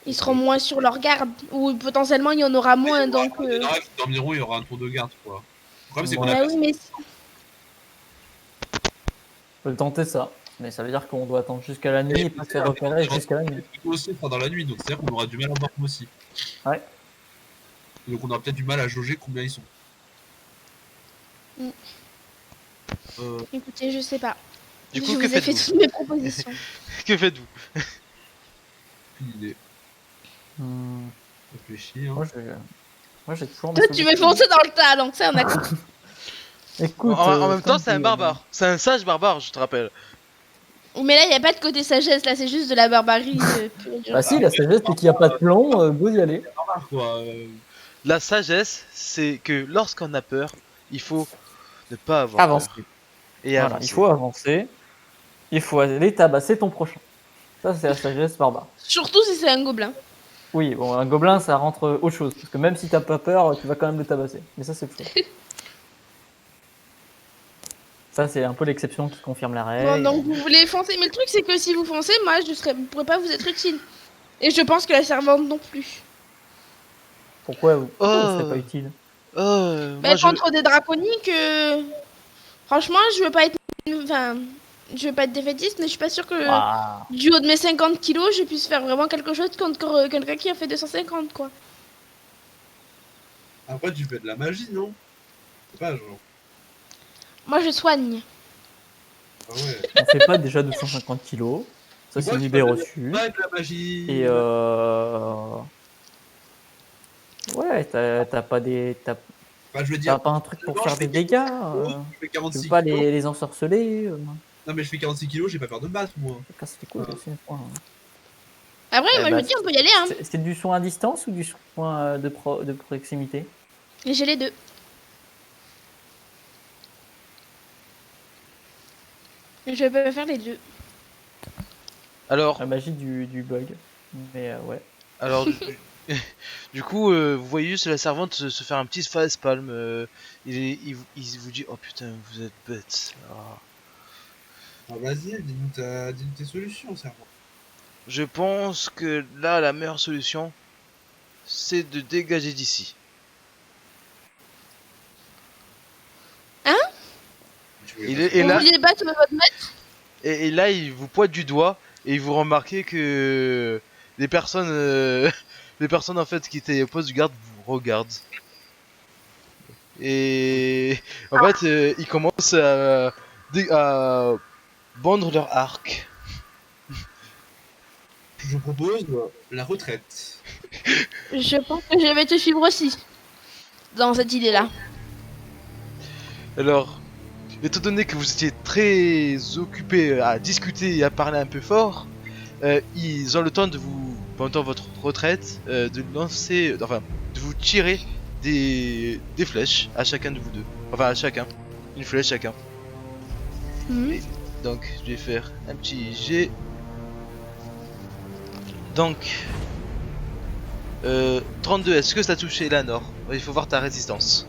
Ils seront moins sur leur garde. Ou potentiellement, il y en aura moins, donc... Il y en aura qui dormiront, il y aura un tour de garde, quoi. Le problème, c'est qu'on Ouais. a Bah oui, mais... On peut tenter ça. Mais ça veut dire qu'on doit attendre jusqu'à la nuit et pas se faire repérer jusqu'à la nuit. Nous aussi, on sera dans la nuit, donc c'est-à-dire qu'on aura du mal à voir aussi. Ouais. Donc, on aura peut-être du mal à jauger combien ils sont. Mm. Euh, Écoutez, je sais pas. Du coup, je que vous ai fait faites-vous toutes mes propositions. Que faites-vous? Une idée. Hmm. Réfléchis, hein. Moi, j'ai toujours Toi, tu veux foncer dans le tas, donc ça, on a compris. Écoute, En même temps, comme c'est un tu- barbare. C'est un sage barbare, je te rappelle. Mais là, il n'y a pas de côté sagesse, là, c'est juste de la barbarie. Pure et dure. Bah si, la sagesse, c'est qu'il n'y a pas de plomb, go y aller. Ah, quoi. La sagesse, c'est que lorsqu'on a peur, il faut ne pas avoir Avancer. peur. Et Voilà, avancer. il faut avancer. Il faut aller tabasser ton prochain. Ça, c'est la sagesse barbare. Surtout si c'est un gobelin. Oui, bon, un gobelin, ça rentre autre chose. Parce que même si t'as pas peur, tu vas quand même le tabasser. Mais ça, c'est fou. Ça, c'est un peu l'exception qui confirme la Bon, règle. donc vous voulez foncer, mais le truc, c'est que si vous foncez, moi, je pourrais pas vous être utile. Et je pense que la servante non plus. Pourquoi vous Oh. serait pas utile? Bah, Moi, je... contre des draconiques, franchement, je veux pas être... Enfin, je veux pas être défaitiste, mais je suis pas sûre que Ah, du haut de mes 50 kilos, je puisse faire vraiment quelque chose contre quelqu'un qui a fait 250, quoi. Après, tu fais de la magie, non? C'est pas genre. Moi, je soigne. Ah ouais. on fait pas déjà 250 kilos. Ça, c'est Pourquoi une tu idée fais reçue. Pas de la magie. Et ouais, t'as pas des... Enfin, je veux T'as dire. pas un truc pour non, faire je fais des dégâts Je fais Tu 46 veux pas kilos. les ensorceler Non, mais je fais 46 kilos, je vais pas faire de maths, moi. Ça casse les couilles aussi, quoi. Après, Eh moi, je bah, me dis, on peut y aller, hein. C'est du soin à distance ou du soin de proximité? Et j'ai les deux. Je peux faire les deux. Alors, La magie du bug. Mais ouais. alors, du coup, vous voyez juste la servante se faire un petit face-palme. Il vous dit, oh putain, vous êtes bête. Ah. Ah, vas-y, dis-nous tes solutions, servant. Je pense que là, la meilleure solution, c'est de dégager d'ici. Et Vous là, vouliez battre votre maître? et là, il vous pointe du doigt et vous remarquez que les personnes, les personnes en fait qui étaient au poste du garde vous regardent. Et en fait, ils commencent à bendre leur arc. Je propose la retraite. Je pense que je vais te suivre aussi. Dans cette idée-là. Alors, étant donné que vous étiez très occupé à discuter et à parler un peu fort, ils ont le temps de vous, pendant votre retraite, de lancer, enfin, de vous tirer des flèches à chacun de vous deux. Enfin, à chacun. Une flèche chacun. Mhm. Donc, je vais faire un petit jet. Donc, 32, est-ce que ça a touché Eleanor? Il faut voir ta résistance.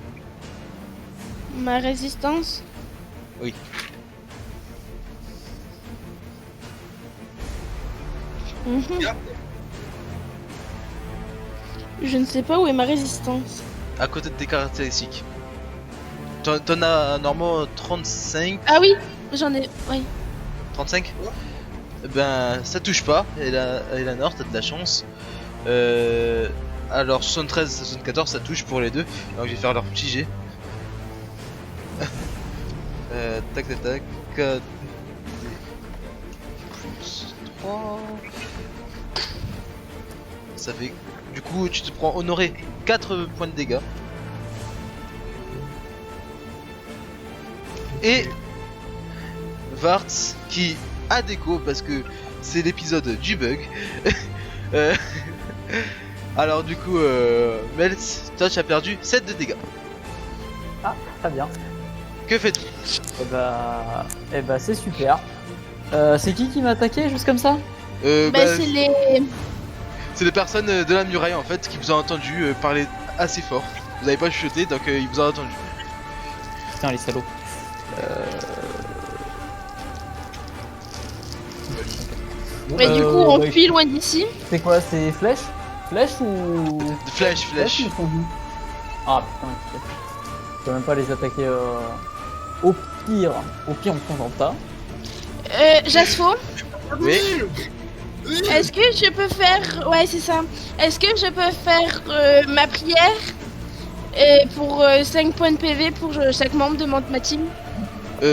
Ma résistance? Oui. Mhm. Je ne sais pas où est ma résistance. À côté de tes caractéristiques. T'en as normalement 35. Ah oui, j'en ai... Oui. 35 Ben, ça touche pas, Eleanor, t'as de la chance. Alors 73 et 74, ça touche pour les deux. Donc je vais faire leur petit jet. Tac tac tac. 4 plus 3. Ça fait Du coup, tu te prends honoré 4 points de dégâts. Et Vartz qui a déco parce que c'est l'épisode du bug. Euh, Alors du coup, Melz, toi tu as perdu 7 de dégâts. Ah, très bien. Que fais-tu? Eh bah c'est super. C'est qui m'a attaqué juste comme ça? Bah, c'est les. C'est les personnes de la muraille en fait qui vous ont entendu parler assez fort. Vous n'avez pas chuchoté donc ils vous ont entendu. Putain, les salauds. Mais du coup, on ouais. fuit loin d'ici. C'est quoi? C'est flèche? Flèche ou. Flèche. ou fondu? Ah putain, ok. Je peux même pas les attaquer. Au pire, on prend en tas. Jasfo, Oui. est-ce que je peux faire. Ouais, c'est ça. Est-ce que je peux faire ma prière pour 5 points de PV pour chaque membre de ma team?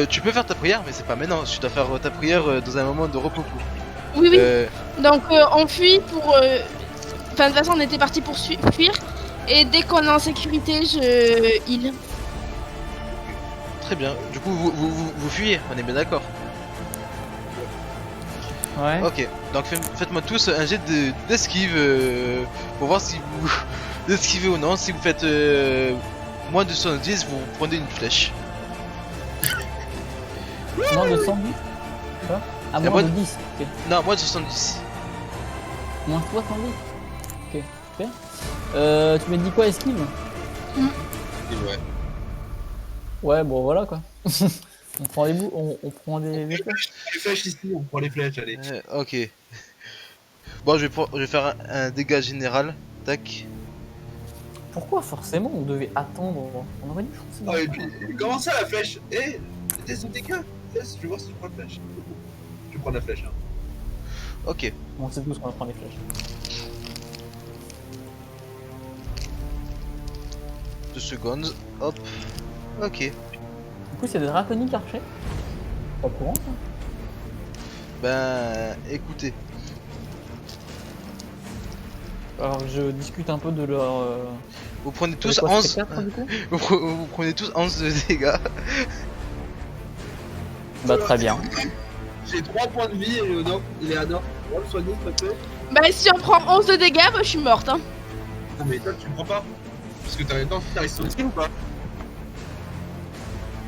Tu peux faire ta prière mais c'est pas maintenant. Tu dois faire ta prière dans un moment de repos. Oui, oui. Euh, Donc, on fuit pour. Enfin, de toute façon, on était parti pour fuir. Et dès qu'on est en sécurité, je heal. Très bien. Du coup, vous fuyez, on est bien d'accord. Ouais. Ok, donc faites-moi tous un jet d'esquive pour voir si vous esquivez ou non. Si vous faites moins de 70, vous prenez une flèche. Moins de 110? Quoi? Ah, Et moins moi- de 10. Ok. Non, moins de 70. Moins de 70. Ok, super. Tu m'as dit quoi, esquive? Ouais. Ouais, bon voilà quoi. On prend des bouts, on prend des flèches. Les flèches ici, on prend les flèches, allez. Ok. Bon, je vais faire un dégât général. Tac. Pourquoi forcément on devait attendre? On aurait dû foncer. Ah, et puis, comment ça la flèche? Eh, c'était son dégât. Laisse, je vais voir si tu prends la flèche. Je vais prendre la flèche. Hein. Ok. On sait tous qu'on va prendre les flèches. 2 secondes. Hop. Ok. Du coup, c'est des draconiques archers. Pas au courant ça? Ben, écoutez. Alors je discute un peu de leur. Vous prenez de tous quoi, 11. c'est 4, du coup Vous prenez tous 11 de dégâts. Bah très bien. J'ai 3 points de vie, Eleonore. Eleanor, tu vas me soigner, s'il te plaît? Bah, si on prend 11 de dégâts, bah, je suis morte. Hein. Non, mais toi, tu me prends pas. Parce que t'as temps, t'as sur le skill ou pas?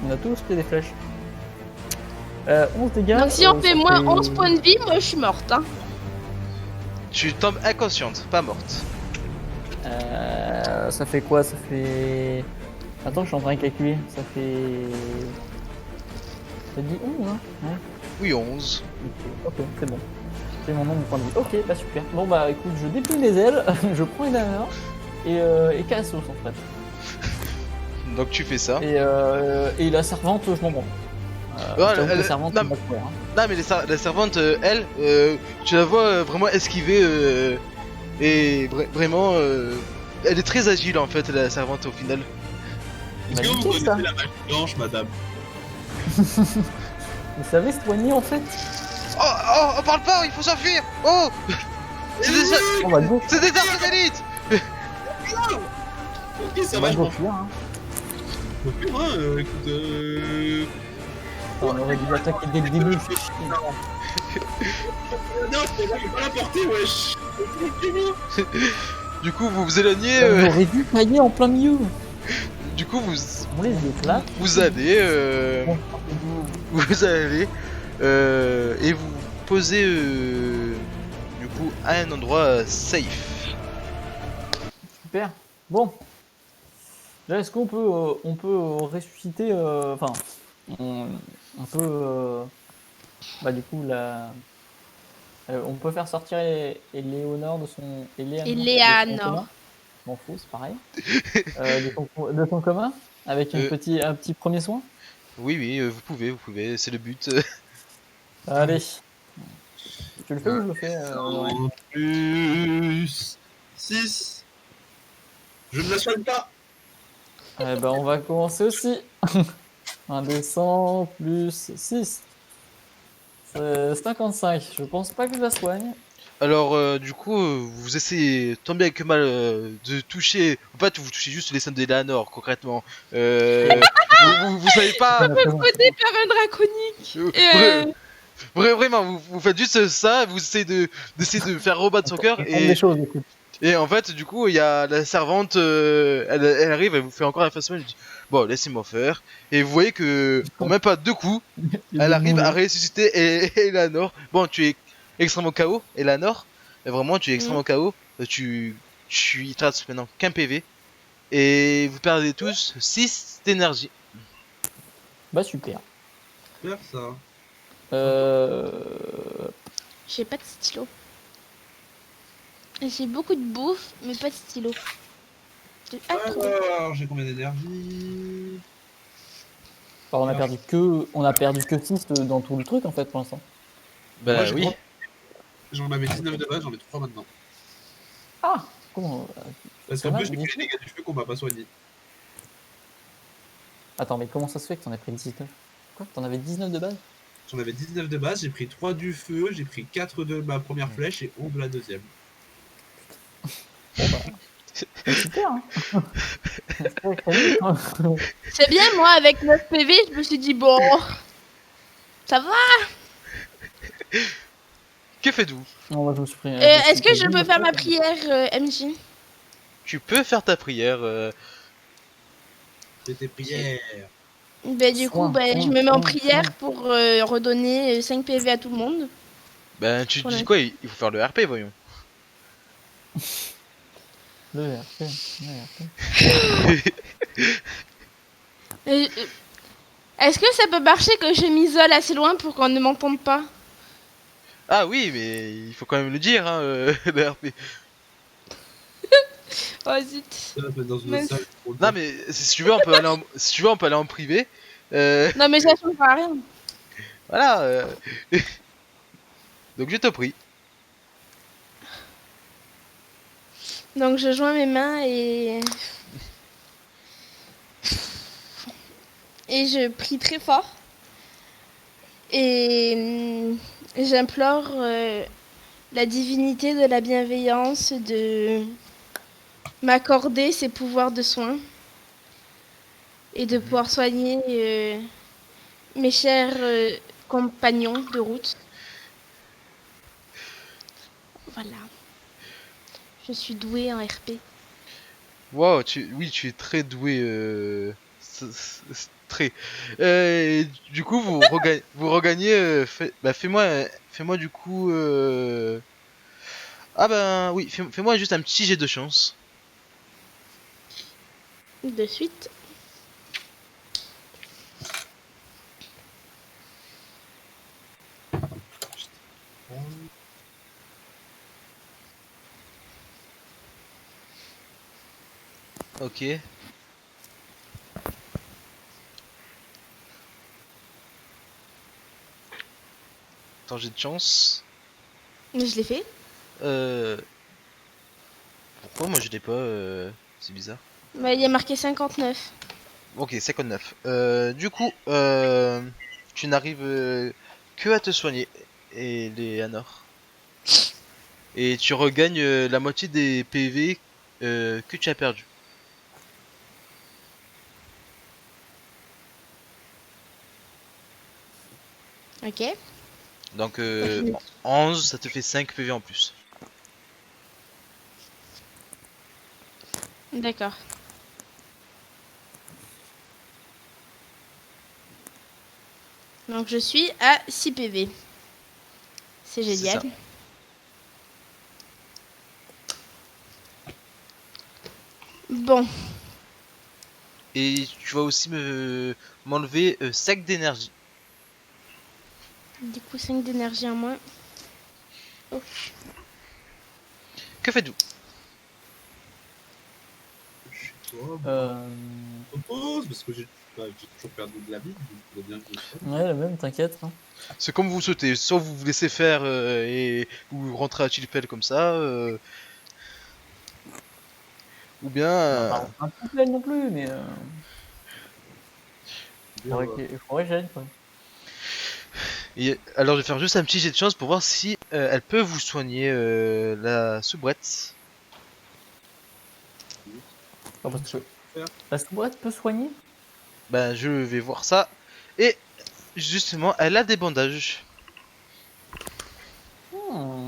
On a tous pris des flèches. 11 dégâts. Donc, si on fait ça moins 11 points de vie, moi, je suis morte. Hein. Tu tombes inconsciente, pas morte. Ça fait quoi? Ça fait. Attends, je suis en train de calculer. Ça fait. Ça dit 11, hein? Ouais. Oui, 11. Ok, c'est bon. C'est mon nombre de points de vie. Ok, bah super. Bon bah écoute, je déplie les ailes, je prends une hammer et Cassos en fait. Donc tu fais ça. Et la servante, je m'en branle. Ouais, J'avoue que elle- la servante, non, c'est pas de peur, hein. Non mais la servante, elle, tu la vois vraiment esquiver et vraiment, elle est très agile en fait la servante au final. Est-ce que vous Magnifique, ça. connaissez la magie blanche, madame? Vous savez se soigner en fait? Oh, on parle pas, il faut s'enfuir. Oh, c'est des, On va go. c'est des armes d'élite. Ok, ça On va, va je go m'en fuir, hein. fous, hein, écoute, On aurait dû attaquer dès le début. Non, je peux pas la porter, wesh. Du coup vous vous éloignez, On aurait dû tailler en plein milieu. du coup On les éclate. vous allez, Bon, vous allez et vous posez du coup à un endroit safe. super. Bon. Là, est-ce qu'on peut, on peut ressusciter, enfin, on peut, bah du coup, on peut faire sortir Éléonore de son, Eleanor. de son coma. M'en fous, c'est pareil. De son coma, avec un petit premier soin. Oui, vous pouvez, c'est le but. Allez. Tu le fais ou je le fais ouais. En plus 6. Je ne la soigne pas. Eh ben, on va commencer aussi. 1 des 100 plus 6. C'est 55. Je pense pas que je la soigne. Alors, du coup, vous essayez tant bien que mal de toucher. En fait, vous touchez juste les scènes d'Eleanor, concrètement. Vous savez pas. Codé par un draconique. Vra- Vraiment, vous faites juste ça, vous essayez d'essayer de faire rebattre son cœur Des choses, écoute. et en fait, du coup, il y a la servante, elle arrive, elle vous fait encore un face elle dit bon, laissez-moi faire. Et vous voyez que en même pas 2 coups, elle arrive à ressusciter Eleanor. Bon, tu es extrêmement KO, Eleanor. Et vraiment, tu es extrêmement KO. Il te reste maintenant qu'un PV. Et vous perdez tous 6 d'énergie. Bah super. Faire ça. J'ai pas de stylo. J'ai beaucoup de bouffe, mais pas de stylo. Ah, trop. Alors, j'ai combien d'énergie? Alors, on a perdu que 6 dans tout le truc en fait pour l'instant. Bah Moi, j'ai oui. J'en avais 19 de base, j'en ai 3 maintenant. Ah comment Parce Ça qu'en va, plus, j'ai dis- pris les dégâts du feu qu'on m'a pas soigné. Attends, mais comment ça se fait que t'en as pris 19? Quoi? T'en avais 19 de base? J'en avais 19 de base, j'ai pris 3 du feu, j'ai pris 4 de ma première flèche et 11 de la deuxième. Bon bah. C'est super hein. C'est très, très vite, hein. C'est bien, moi, avec 9 PV, je me suis dit, bon, ça va. Que faites-vous? Non, moi, je me suis pris, Est-ce que je peux faire ma prière, MJ? Tu peux faire ta prière. Fais tes prières. Bah, du coup, bah, je me mets en prière pour redonner 5 PV à tout le monde. Ben, tu Voilà. dis quoi? Il faut faire le RP, voyons. Le RP. Le RP. Euh, Est-ce que ça peut marcher que je m'isole assez loin pour qu'on ne m'entende pas? Ah oui, mais il faut quand même le dire, hein, le RP. Oh zut. Ça va se mettre dans une Mais- autre salle. pour le Non, faire. mais si tu veux, on peut aller en, si tu veux, on peut aller en privé. Non, mais ça change pas rien. Voilà. Donc je te prie. Donc je joins mes mains et je prie très fort. Et j'implore la divinité de la bienveillance de m'accorder ses pouvoirs de soin et de pouvoir soigner mes chers compagnons de route. Voilà. Je suis douée en RP. Wow, oui, tu es très doué. Très. Du coup, vous regagnez. Bah, fais-moi du coup. Ah ben oui, fais-moi juste un petit jet de chance. De suite. Ok. Attends, j'ai de chance. Mais je l'ai fait. Pourquoi moi je l'ai pas c'est bizarre. Bah, il y a marqué 59. Ok, 59. Du coup, tu n'arrives que à te soigner, et Léanor. Et tu regagnes la moitié des PV que tu as perdu. Ok. Donc 11, ça te fait 5 PV en plus. D'accord. Donc je suis à 6 PV. C'est C'est génial. ça. Bon. Et tu vas aussi m'enlever 5 d'énergie. Du coup, 5 d'énergie en moins. Oh. Que faites-vous? Chez toi, Euh... je propose, parce que j'ai toujours perdu de la vie, donc il faut bien que je sois. Ouais, le même, t'inquiète. Hein. C'est comme vous souhaitez, soit vous vous laissez faire et vous rentrez à Chilpel comme ça, ou bien Pas un peu non plus, mais Bien, il faudrait que j'aille quoi. Et alors je vais faire juste un petit jet de chance pour voir si elle peut vous soigner la soubrette. Ah, parce que Faire. la soubrette peut soigner? Ben je vais voir ça. Et justement, elle a des bandages.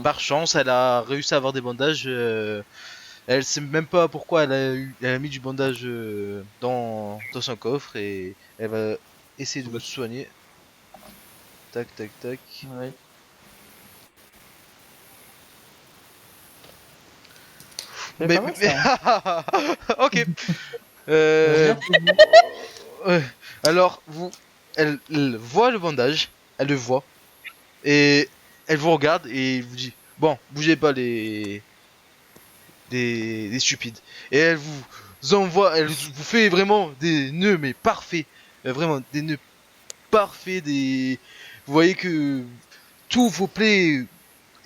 Par chance, elle a réussi à avoir des bandages. Elle sait même pas pourquoi elle a mis du bandage dans son coffre et elle va essayer de vous soigner. Tac, tac, tac. Ouais. C'est Mais, pas mal, ça, hein. ok. Bien, Ouais. Alors, elle voit le bandage, elle le voit, et elle vous regarde et vous dit, bon, bougez pas les stupides. Et elle vous envoie, elle vous fait vraiment des nœuds, mais parfaits. Vraiment, des nœuds parfaits, vous voyez que tous vos plaies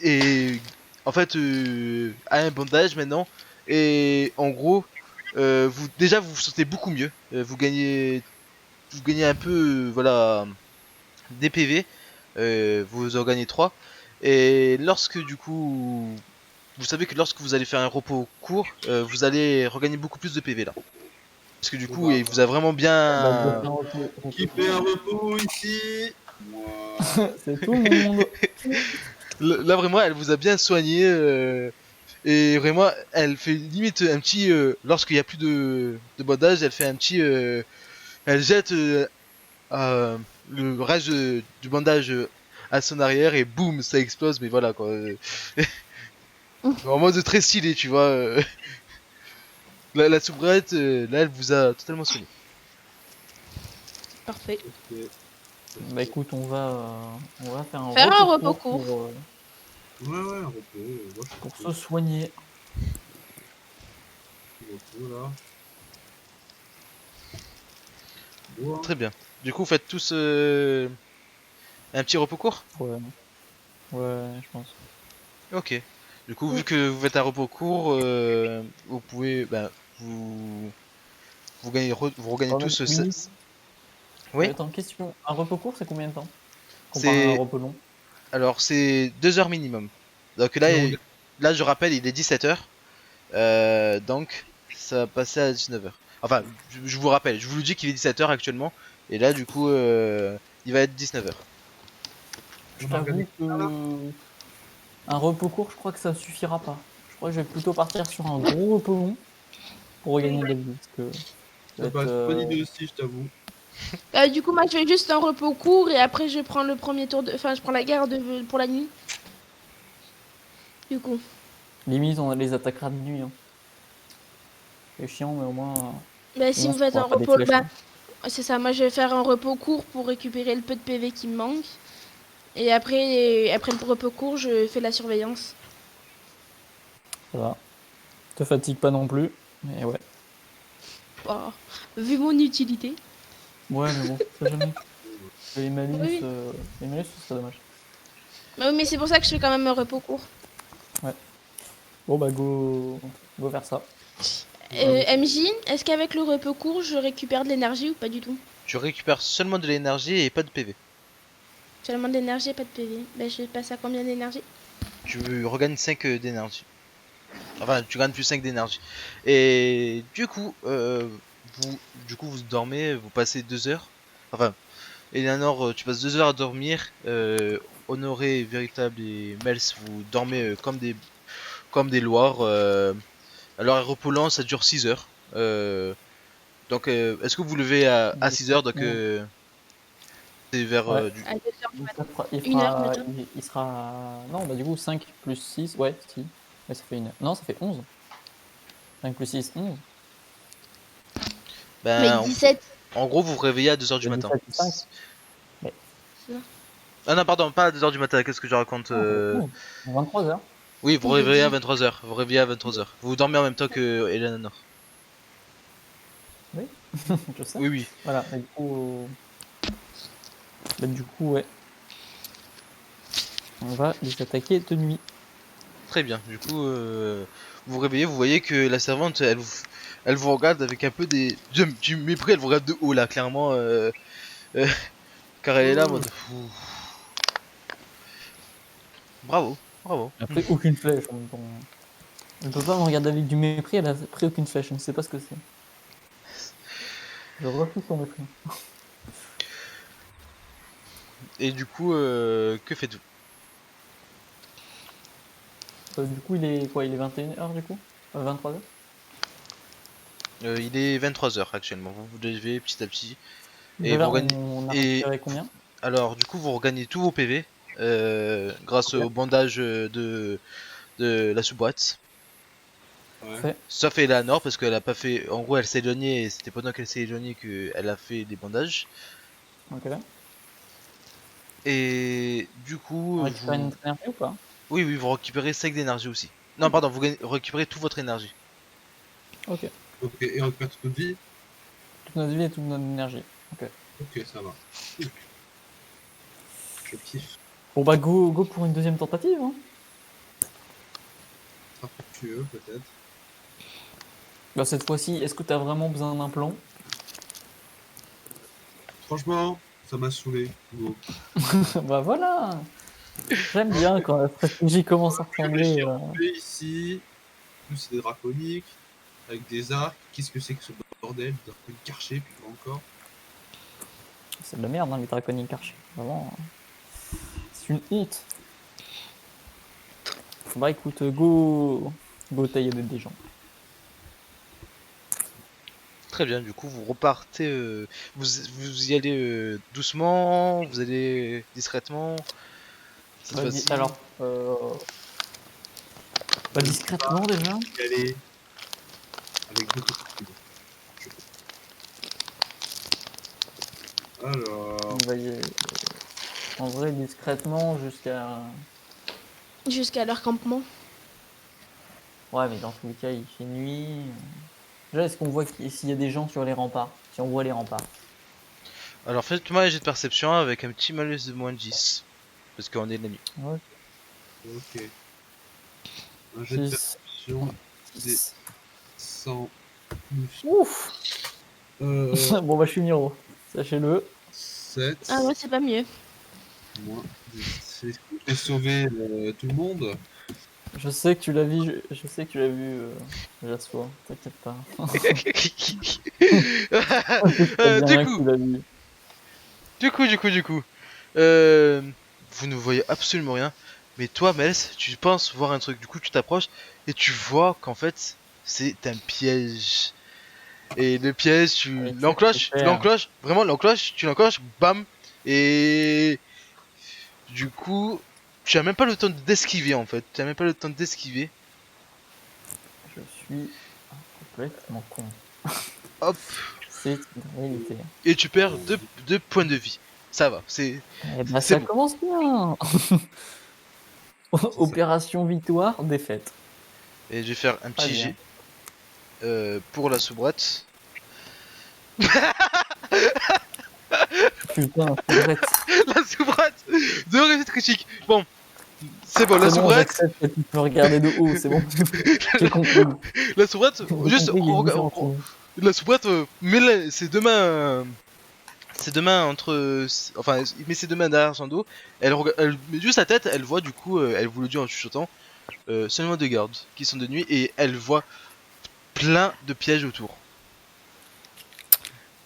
et en fait a un bandage maintenant. Et en gros, vous vous sentez beaucoup mieux. Vous gagnez un peu, voilà, des PV. Vous en gagnez 3. Et lorsque du coup, vous savez que lorsque vous allez faire un repos court, vous allez regagner beaucoup plus de PV là. Parce que du coup, il vous a vraiment bah, je vais bien. faire un repos. Qui fait un repos ici? Moi. C'est tout le monde. Là vraiment, elle vous a bien soigné. Et vraiment, elle fait limite un petit. Lorsqu'il n'y a plus de bandage, elle fait un petit. Elle jette le reste du bandage à son arrière et boum, ça explose. Mais voilà quoi. En mode très stylé, tu vois. La soubrette, là, elle vous a totalement soigné. Parfait. Ok. Bah écoute, on va faire un Faire un repos repos court court. Ouais, un repos. Moi, je pour suis se soigner. repos là. Moi. Très bien. Du coup, vous faites tous un petit repos court. Ouais. Ouais, je pense. Ok. Du coup, vu que vous faites un repos court, vous pouvez, ben, vous gagnez, vous regagnez Oh, tous. oui. Oui. Attends, question. Un repos court, c'est combien de temps? Comparé à un C'est repos long? alors c'est 2 heures minimum. Donc Non, là, je rappelle, il est 17 h. Donc ça va passer à 19 h. Enfin, je vous rappelle, je vous le dis qu'il est 17 h actuellement. Et là, du coup, il va être 19 h. Je On va t'avoue regarder que un repos court, je crois que ça suffira pas. Je crois que je vais plutôt partir sur un gros repos long pour regagner de la vie. Parce que ça va bah, être, c'est une bonne idée aussi, je t'avoue. Du coup, moi, je fais juste un repos court et après, je prends le premier tour de. Enfin, je prends la garde pour la nuit. Du coup. limite, on les attaquera de nuit. Hein. C'est chiant, mais au moins. Bah, si Au moins, vous ça faites un prendra pas des repos. flèches. Bah, Hein. c'est ça, moi, je vais faire un repos court pour récupérer le peu de PV qui me manque. Et après le repos court, je fais la surveillance. Ça va. Te fatigue pas non plus. Mais ouais. Oh, vu mon utilité. Ouais, mais bon, ça jamais. Les malus, Oui. ce serait dommage. Bah oui, mais c'est pour ça que je fais quand même un repos court. Bon, bah, go faire ça. MJ, est-ce qu'avec le repos court, je récupère de l'énergie ou pas du tout? Tu récupères seulement de l'énergie et pas de PV. Seulement de l'énergie et pas de PV. Bah, je passe à combien d'énergie? Tu regagnes 5 d'énergie. Enfin, tu gagnes plus 5 d'énergie. Et du coup, vous dormez, vous passez 2 heures. Enfin, Eleanor, tu passes 2 heures à dormir. Honoré, Véritable et Mels, vous dormez comme des loirs. Alors, un repos lent, ça dure 6 heures. Donc, est-ce que vous levez à 6 heures? Donc, c'est vers Ouais. À 2 heures du matin. Il 1 heure du matin. il sera. Non, bah, du coup, 5 plus 6. Ouais, si. Ouais, ça fait 1 heure. Non, ça fait 11. 5 plus 6, 11. Mais ben, 17. en gros, vous vous réveillez à 2 heures du matin. 17 plus 5. Mais... Ah non, pardon, pas à 2 heures du matin, qu'est-ce que je raconte 23 heures. Oui, vous réveillez à 23 heures. Vous réveillez à 23 heures. Vous dormez en même temps que Eleanor. Je sais. Oui, oui. Voilà, et du coup, ouais. On va les attaquer de nuit. Très bien. Du coup, vous vous réveillez, vous voyez que la servante, elle vous regarde avec un peu du mépris, elle vous regarde de haut là, clairement. Car elle est là en mode. Ouh. Bravo, bravo. Elle a pris aucune flèche en même temps. Elle peut pas me regarder avec du mépris, elle a pris aucune flèche, je ne sais pas ce que c'est. Je refuse son mépris. Et du coup, que faites-vous? Du coup, il est quoi? Il est 21h du coup? 23h? Il est 23h actuellement, vous devez petit à petit. Et Déjà, vous regagnez... on a Et récupéré combien? alors, du coup, vous regagnez tous vos PV grâce Ok. au bandage de la sous-boîte. Ouais. Fait. Sauf Eleanor, parce qu'elle a pas fait. En gros, elle s'est éloignée et c'était pendant qu'elle s'est éloignée qu'elle a fait des bandages. Ok. Et du coup, On récupère vous. notre énergie ou pas? Oui, oui, vous récupérez 5 d'énergie aussi. Non, pardon, récupérez toute votre énergie. Ok. Ok, et on récupère toute notre vie. Toute notre vie et toute notre énergie. Ok. Ok, ça va. Je kiffe. Bon bah go pour une deuxième tentative. Hein. Infructueux, peut-être. Bah cette fois-ci, est-ce que t'as vraiment besoin d'un plan? Franchement, ça m'a saoulé. Go. Bah voilà. J'aime bien quand la stratégie commence à Je ressembler. réfléchis ici. En plus, c'est des draconiques. Avec des arcs. Qu'est-ce que c'est que ce bordel? Des draconiques archers, puis quoi encore. C'est de la merde, hein, les draconiques archers. Vraiment. C'est une honte. Bah écoute, go tailler des gens. Très bien, du coup, vous repartez. Vous y allez doucement, vous allez discrètement. Cette Vas-y, fois-ci. alors, bah, discrètement déjà. Y aller avec beaucoup de speed. Alors, On va y aller, en vrai, discrètement jusqu'à. Jusqu'à leur campement. Ouais, mais dans tous les cas, il fait nuit. Déjà, est-ce qu'on voit s'il y a des gens sur les remparts? Si on voit les remparts. Alors, faites-moi un jet de perception avec un petit malus de moins 10. Parce qu'on est l'ennemi. Ouais. ok. Un jet de 6. perception des 100 plus Ouf. Bon, bah, je suis Miro. Sachez-le. 7 Ah ouais, c'est pas mieux. moins 10. J'ai sauvé tout le monde. Je sais que tu l'as vu, je sais que tu l'as vu, Jasper, t'inquiète pas. Je sais Du bien que coup, tu l'as vu. du coup, vous ne voyez absolument rien. Mais toi, Mels, tu penses voir un truc. Du coup, tu t'approches et tu vois qu'en fait, c'est un piège. Et le piège, Ouais, c'est tu clair. l'encloches, vraiment l'encloches, tu l'encloches, bam. Et du coup, tu as même pas le temps d'esquiver en fait. Tu as même pas le temps d'esquiver. Je suis complètement con. Hop. C'est une réalité. Et tu perds 2 points de vie. Ça va, Eh ben, c'est ça bon. commence bien. Opération victoire, défaite. Et je vais faire un Très petit bien. jet pour la sous-boîte. Putain, c'est vrai. La sous-boîte de réussite critique. Bon, c'est bon, la C'est bon, sous-boîte. j'accepte que tu peux regarder de haut, c'est bon. J'ai compris. La sous-boîte, J'ai juste compris les différences. la sous-boîte, met ses deux mains. Ses deux mains entre. Enfin, il met ses deux mains derrière son dos. Elle met juste la tête, elle voit du coup, elle vous le dit en chuchotant, seulement deux gardes qui sont de nuit et elle voit plein de pièges autour.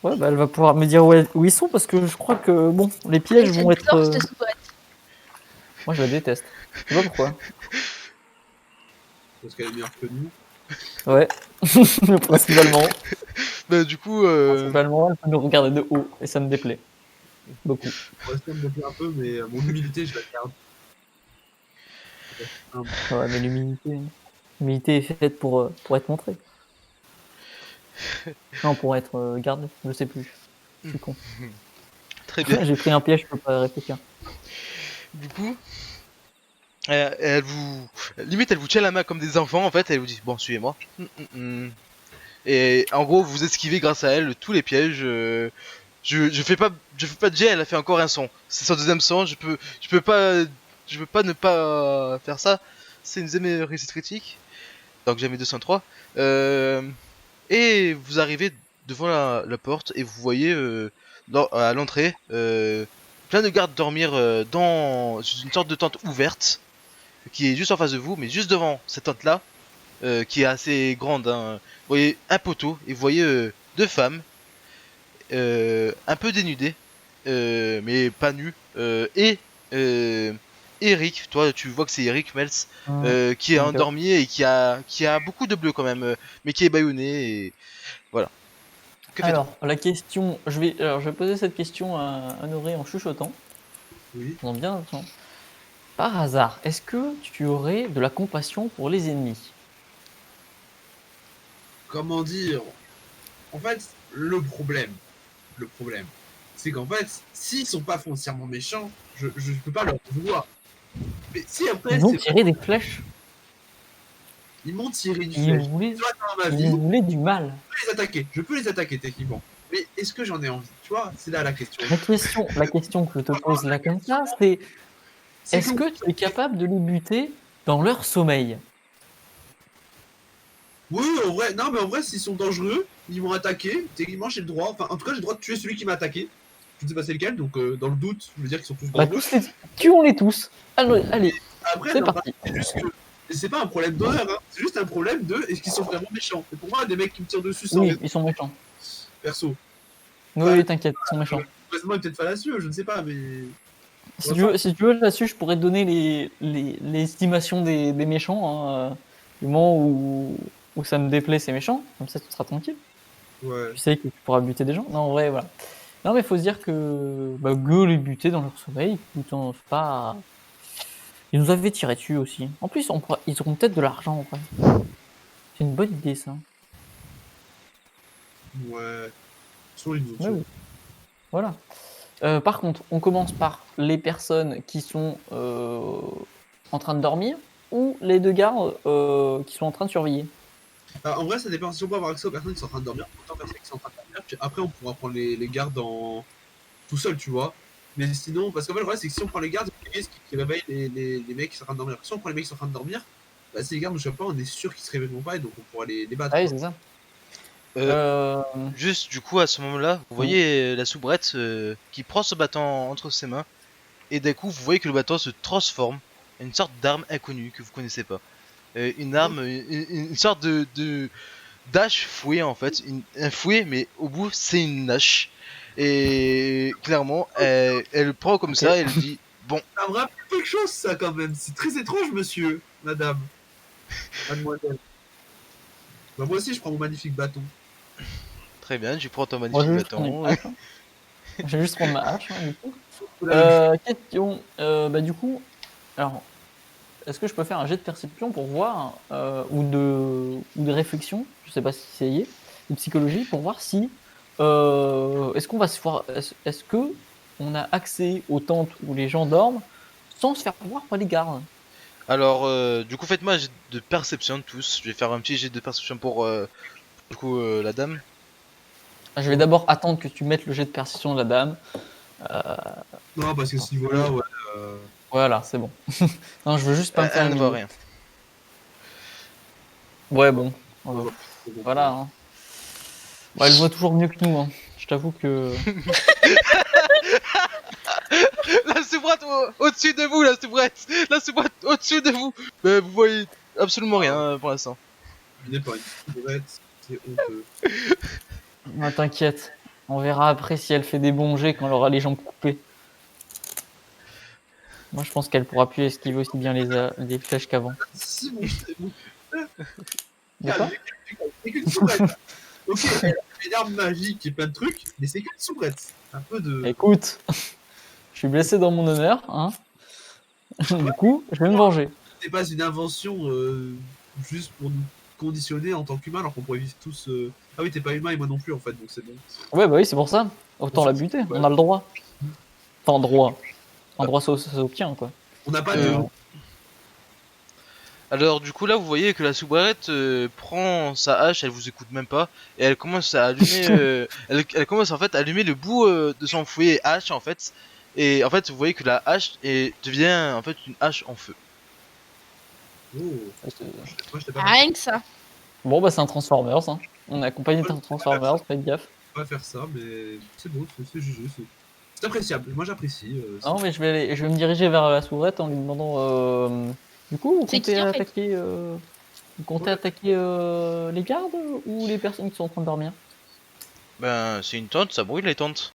Ouais, bah elle va pouvoir me dire où ils sont parce que je crois que bon, les pièges Et vont cette être. force de sous-boîte. Moi je la déteste. Je sais pas pourquoi. Parce qu'elle est meilleure que nous. Ouais, principalement. Bah, du coup, Principalement, elle peut nous regarder de haut et ça me déplaît. Beaucoup. Pour rester me déplaire un peu, mais mon humilité, je la garde. Ouais, mais l'humilité est faite pour être montrée. Non, pour être gardée, je sais plus. Je suis con. très bien. J'ai pris un piège, je peux pas réfléchir. Du coup, elle vous. Limite, elle vous tient la main comme des enfants en fait. Elle vous dit bon, suivez-moi. Et en gros, vous esquivez grâce à elle tous les pièges. Je fais pas de jet, elle a fait encore un son. C'est son deuxième son, je peux pas ne pas faire ça. C'est une deuxième réussite critique. Donc j'ai mis 203. Et vous arrivez devant la porte et vous voyez à l'entrée plein de gardes dormir dans une sorte de tente ouverte. qui est juste en face de vous, mais juste devant cette tente-là, qui est assez grande. Hein. Vous voyez un poteau et vous voyez deux femmes, un peu dénudées, mais pas nues, et Eric, toi tu vois que c'est Eric Mels, qui est Ok. endormi et qui a beaucoup de bleu quand même, mais qui est bâillonné et voilà. Que faites-vous? Alors, la question, je vais poser cette question à Honoré en chuchotant, Oui. faisant bien attention. Par hasard, est-ce que tu aurais de la compassion pour les ennemis? Comment dire? En fait, le problème, c'est qu'en fait, s'ils sont pas foncièrement méchants, je peux pas leur vouloir. Mais si après, Ils ont tiré des flèches, ils m'ont tiré une ils flèche. voulaient, Tu vois, dans ma ils vie, nous voulaient du mal. je peux les attaquer techniquement. Mais est-ce que j'en ai envie? Tu vois, c'est là la question. La question que je te pose là comme ça, c'est C'est est-ce que tu es capable de les buter dans leur sommeil? Oui, en vrai, non, mais en vrai, s'ils sont dangereux, ils m'ont attaqué. Techniquement, j'ai le droit. Enfin, en tout cas, j'ai le droit de tuer celui qui m'a attaqué. Je ne sais pas c'est lequel, donc dans le doute, je veux dire qu'ils sont tous Bah, dangereux. tuons-les tous. Allez, Après, c'est non, parti. c'est juste que c'est pas un problème d'honneur, hein. C'est juste un problème de est-ce qu'ils sont vraiment méchants. Et pour moi, des mecs qui me tirent dessus sans Oui, raison, ils sont méchants. perso. Oui, t'inquiète, ils sont méchants. Heureusement, il est peut-être fallacieux, je ne sais pas, mais. Si tu veux là-dessus, je pourrais te donner les estimations des méchants. Hein, du moment où ça me déplaît, c'est méchant. Comme ça, tu seras tranquille. Ouais. Tu sais que tu pourras buter des gens. Non, en vrai, voilà. Non, mais faut se dire que go les buter dans leur sommeil. Écoute, hein, c'est pas. Ils nous avaient tiré dessus aussi. En plus, ils auront peut-être de l'argent. En vrai. C'est une bonne idée, ça. Ouais. Soit ils nous ont Ouais, tués. oui. Voilà. Par contre, on commence par les personnes qui sont en train de dormir ou les deux gardes qui sont en train de surveiller. Bah, en vrai, ça dépend. Si on peut avoir accès aux personnes qui sont en train de dormir, autant personnes qui sont en train de dormir. Puis après, on pourra prendre les gardes tout seul, tu vois. Mais sinon, parce qu'en fait, le problème, c'est que si on prend les gardes, c'est les risques qui réveillent les mecs qui sont en train de dormir. Si on prend les mecs qui sont en train de dormir, bah, si les gardes ne savent pas, on est sûr qu'ils se réveilleront pas et donc on pourra les battre. Ah oui, quoi. c'est ça. Euh, Juste du coup à ce moment-là, vous voyez la soubrette qui prend ce bâton entre ses mains et d'un coup vous voyez que le bâton se transforme en une sorte d'arme inconnue que vous connaissez pas. Une arme, une sorte de d'hache fouet en fait, un fouet mais au bout c'est une hache. Et clairement elle le prend comme Ok. ça et elle dit bon Ça me rappelle quelque chose, ça, quand même. C'est très étrange, monsieur, madame, mademoiselle. Bah, moi aussi, je prends mon magnifique bâton. très bien tu prends ton Moi, magnifique je vais juste prendre une bâton. hache. Hein. Je vais juste prendre ma hache, hein, du coup. C'est la même chose. Question. Du coup, alors, est-ce que je peux faire un jet de perception pour voir, ou de réflexion, je sais pas si c'est lié, de psychologie, pour voir si, est-ce qu'on va se voir, est-ce que on a accès aux tentes où les gens dorment sans se faire voir par les gardes? Alors du coup faites-moi un jet de perception tous, je vais faire un petit jet de perception pour du coup la dame. Je vais d'abord attendre que tu mettes le jet de perception de la dame. Non, parce que ce niveau-là, ouais. Voilà, c'est bon. Non, je veux juste pas me faire Elle une ne voit idée. rien. Ouais, bon. C'est bon. Voilà. Hein. Bah, elle voit toujours mieux que nous. Hein. Je t'avoue que. La soubrette au-dessus de vous, la soubrette au-dessus de vous. Mais vous voyez absolument rien pour l'instant. Je n'ai pas une cigarette, c'est honteux. Ah, t'inquiète. On verra après si elle fait des bons jets quand elle aura les jambes coupées. Moi, je pense qu'elle pourra plus esquiver aussi bien les flèches qu'avant. Si, c'est bon. De quoi? C'est qu'une soubrette. Ok, elle a une arme magique et plein de trucs, mais c'est qu'une soubrette. Un peu de. Écoute, je suis blessé dans mon honneur. Hein. Du coup, je vais me venger. C'est pas une invention juste pour nous conditionner en tant qu'humains alors qu'on pourrait vivre tous. Ah oui, t'es pas humain et moi non plus en fait, donc c'est bon. Ouais, bah oui, c'est pour ça. Autant la buter. On a le droit. Enfin, droit. Un droit, ça s'obtient, quoi. On n'a pas de. Alors du coup là vous voyez que la soubrette prend sa hache, elle vous écoute même pas et elle commence à allumer, elle commence en fait à allumer le bout de son fouet hache en fait. Et en fait vous voyez que la hache devient en fait une hache en feu. Oh, moi j'étais pas Rien que ça. Bon, bah, c'est un Transformers. Hein. On est accompagné d'un Transformers, faites gaffe. pas faire ça, mais c'est beau, c'est jugé, c'est appréciable. Moi j'apprécie. Non, mais je vais me diriger vers la soubrette en lui demandant Du coup, vous C'est comptez qui, en fait? attaquer, les gardes ou les personnes qui sont en train de dormir? Ben, c'est une tente, ça brûle les tentes.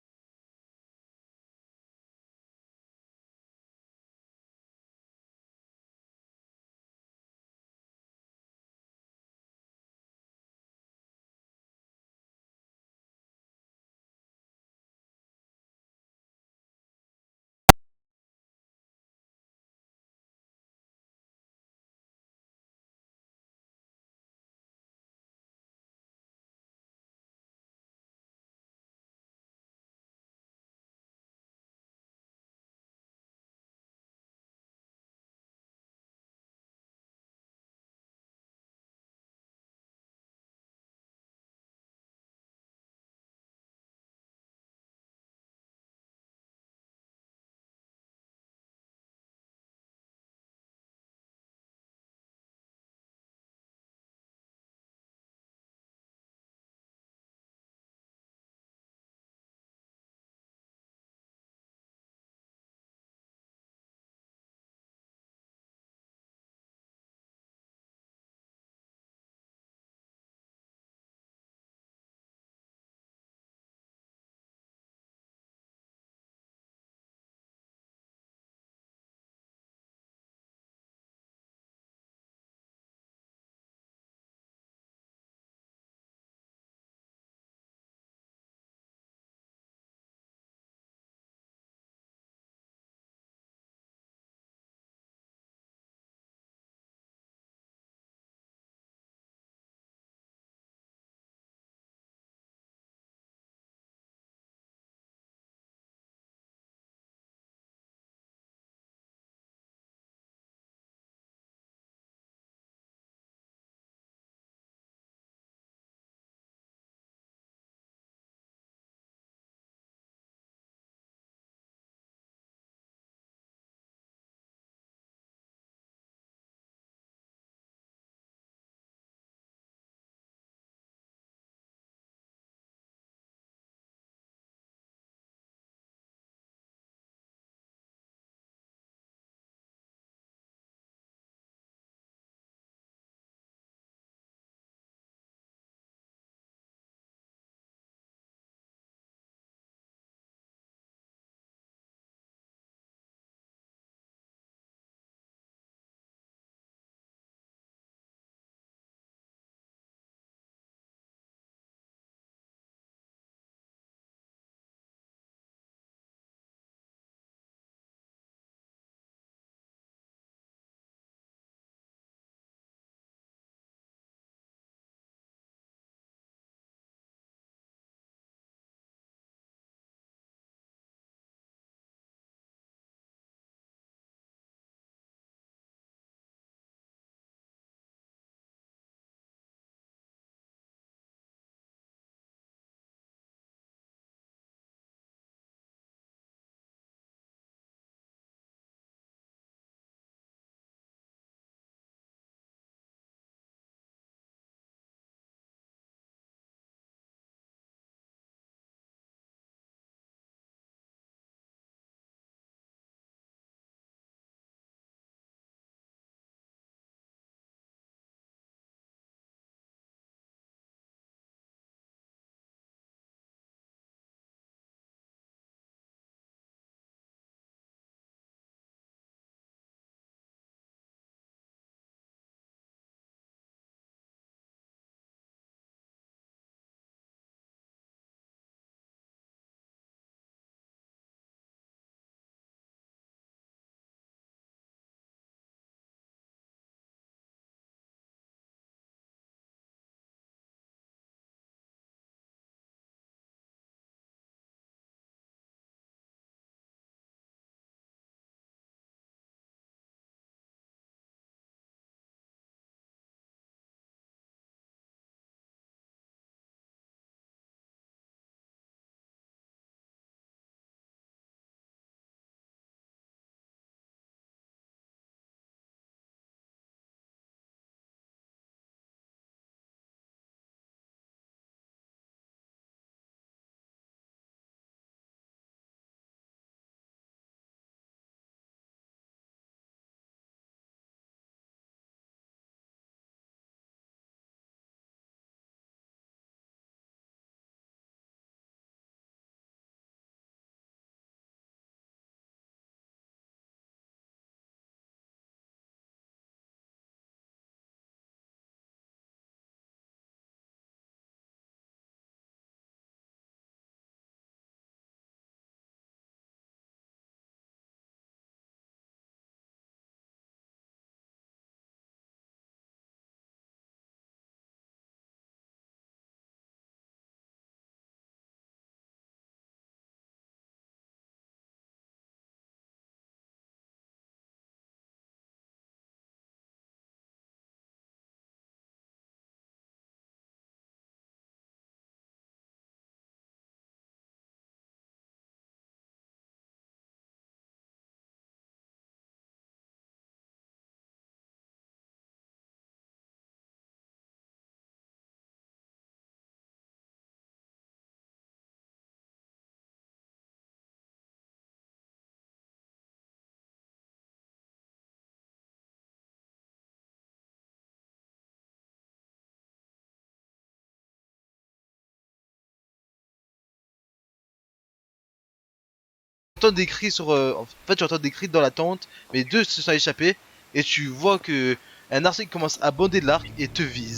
entends des cris en fait, tu entends des cris dans la tente, mais deux se sont échappés et tu vois que un archer commence à bander de l'arc et te vise.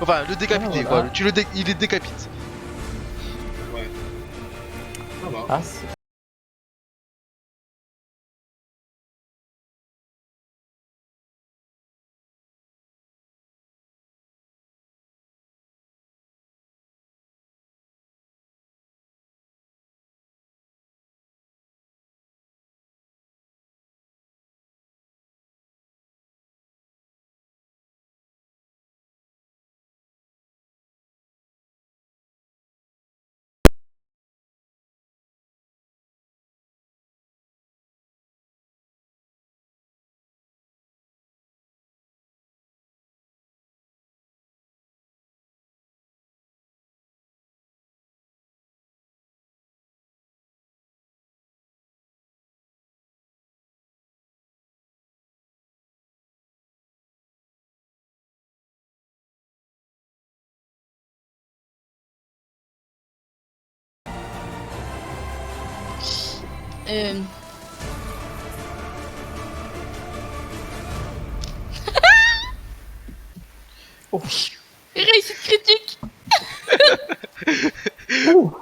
Enfin, le décapiter, Ah, voilà. quoi. Il est décapite. Ouais. Ça va. Ah, c'est- Euh... Oh. Réussite critique. Ouh.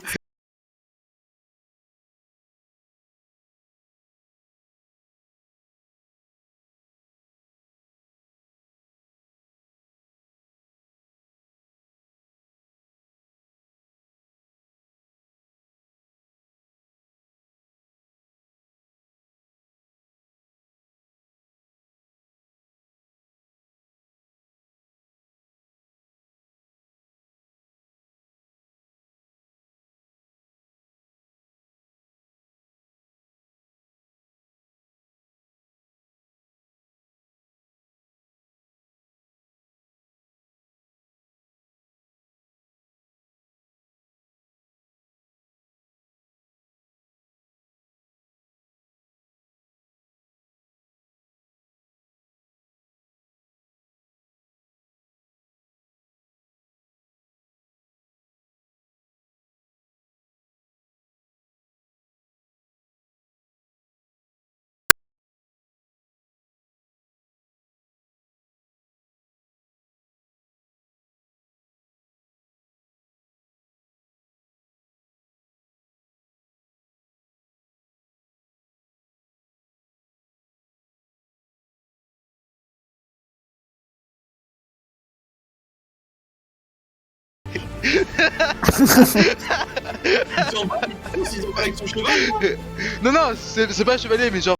Ils sont pas avec son cheval. Non, non, c'est pas un chevalier, mais genre.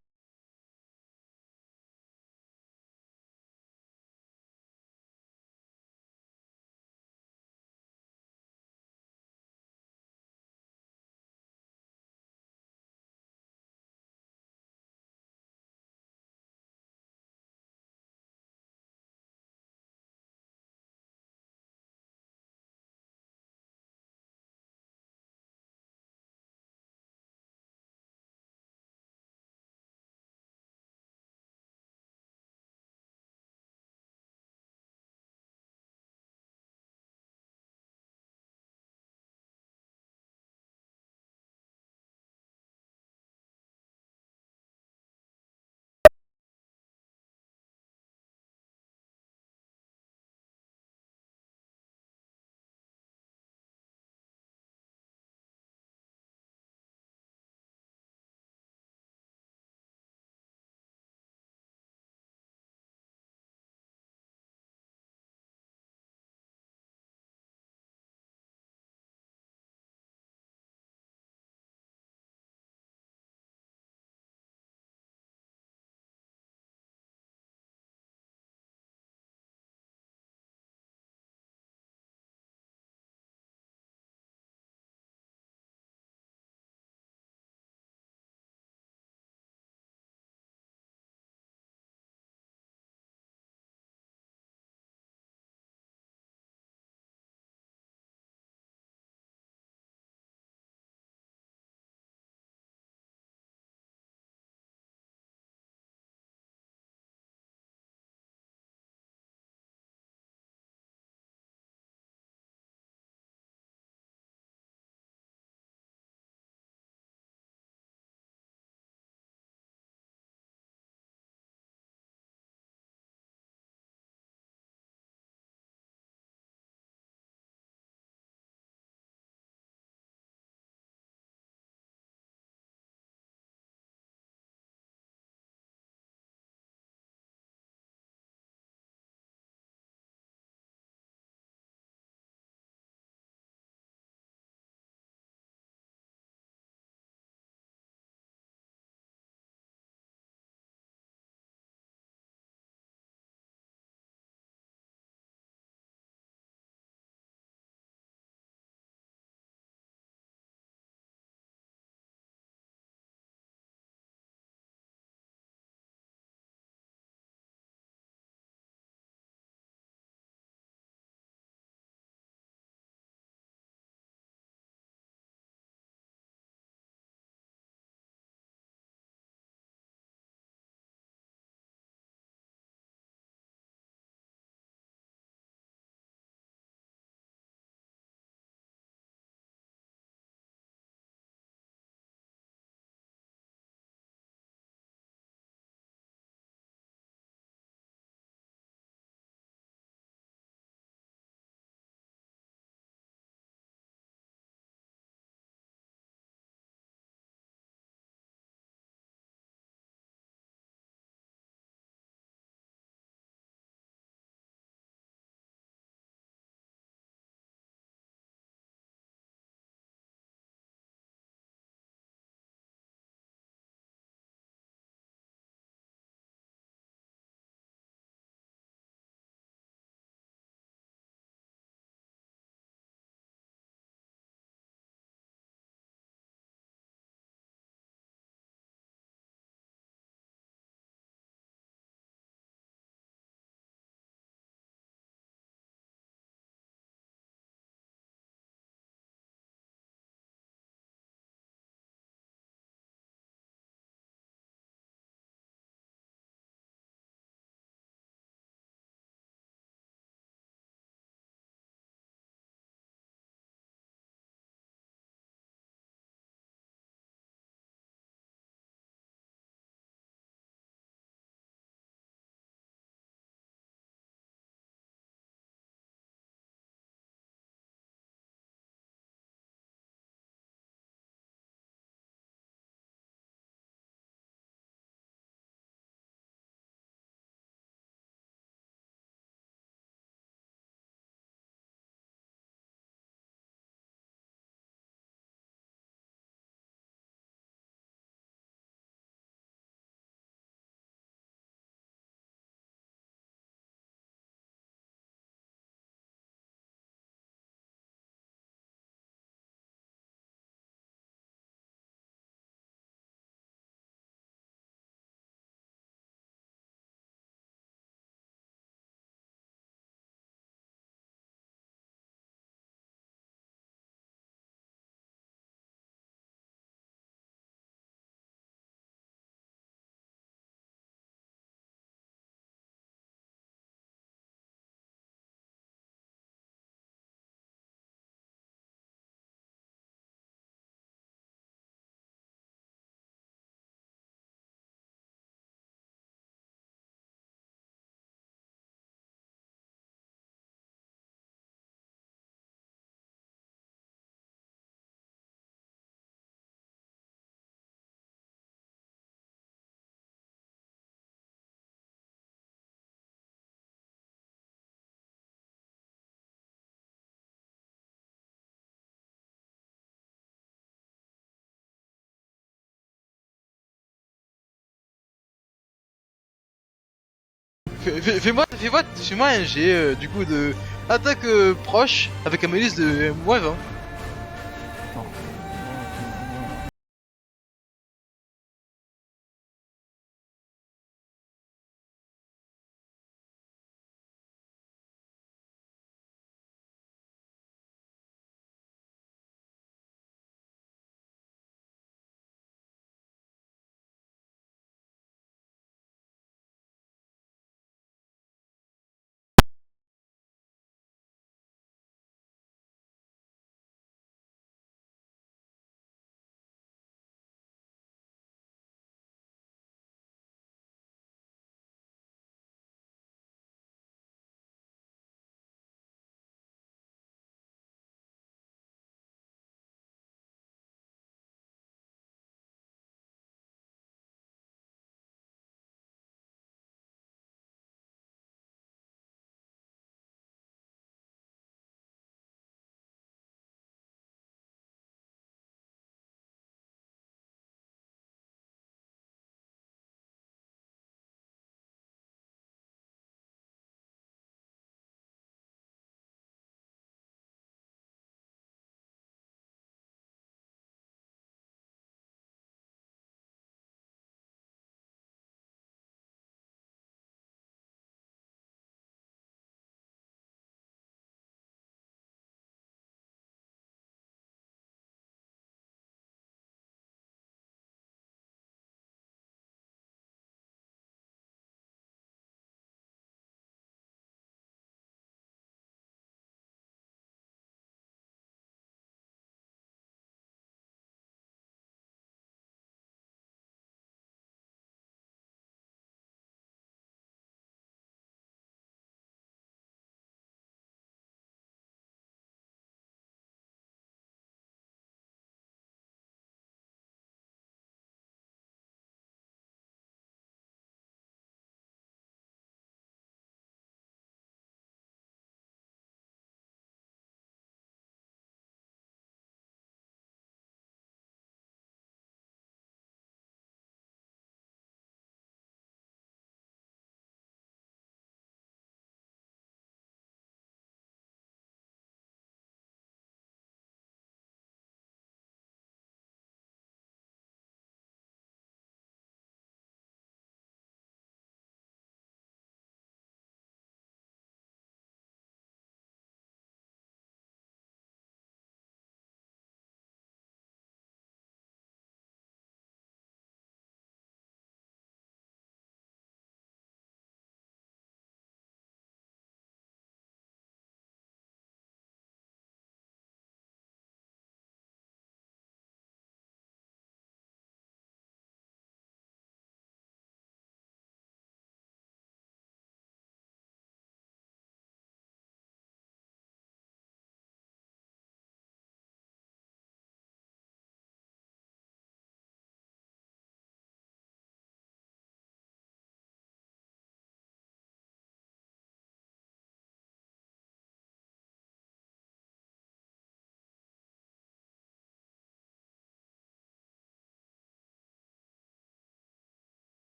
Fais-moi un jet du coup de attaque proche avec un malus de -20.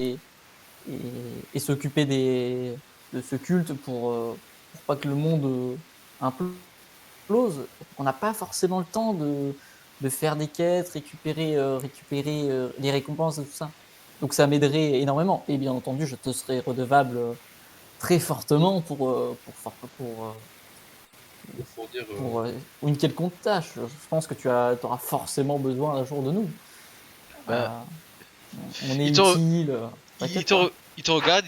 et, et s'occuper de ce culte pour pas que le monde implose. On n'a pas forcément le temps de faire des quêtes, récupérer les récompenses et tout ça. Donc ça m'aiderait énormément. Et bien entendu, je te serai redevable très fortement Pour fournir. pour une quelconque tâche. Je pense que tu auras forcément besoin un jour de nous. Bah, On est il te- utile. il te regarde,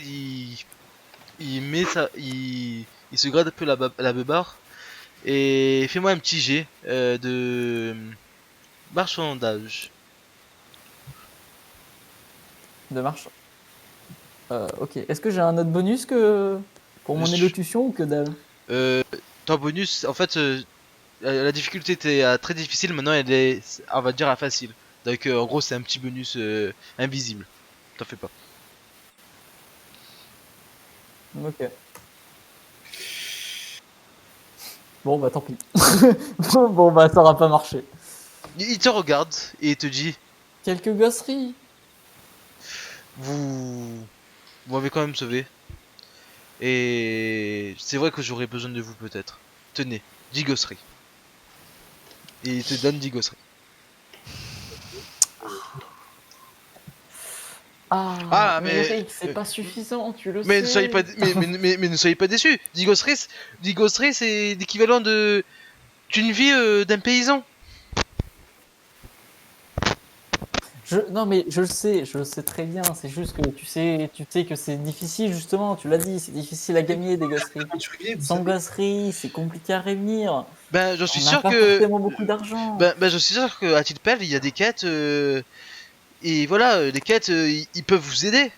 il met ça, il se gratte un peu la beubare et fais-moi un petit jet de marchandage. De marche. Ok. Est-ce que j'ai un autre bonus que pour mon Je- élocution ou que dalle? Ton bonus, en fait, la difficulté était très difficile, maintenant elle est, on va dire, à facile. Donc en gros, c'est un petit bonus invisible. T'en fais pas. Ok. Bon bah tant pis. Bon bah ça aura pas marché. Il te regarde et il te dit, Quelques gosseries. vous m'avez quand même sauvé. Et c'est vrai que j'aurais besoin de vous peut-être. Tenez, 10 gosseries. Et il te donne 10 gosseries. Ah, mais- Eric, c'est pas suffisant, tu le Mais sais. ne soyez pas, mais ne soyez pas déçus. 10 gosseries, c'est l'équivalent d'une vie d'un paysan. Non mais je le sais très bien. C'est juste que tu sais que c'est difficile justement. Tu l'as dit, c'est difficile à gagner des gosseries. Aventurier, vous Sans savez. gosseries, c'est compliqué à réunir. Ben, j'en suis On n'a sûr pas que, forcément beaucoup d'argent. ben, j'en suis sûr que à Tilpel, il y a des quêtes et voilà, les quêtes, ils peuvent vous aider.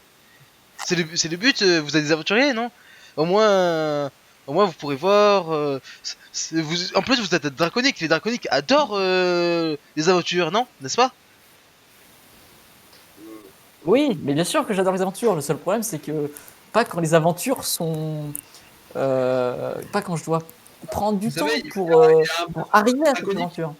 C'est le but. Vous êtes des aventuriers, non? Au moins, vous pourrez voir. En plus, vous êtes draconique. Les draconiques adorent les aventures, non? N'est-ce pas? Oui, mais bien sûr que j'adore les aventures. Le seul problème, c'est que pas quand les aventures sont, pas quand je dois prendre du Vous temps savez, pour arriver à cette draconique. aventure.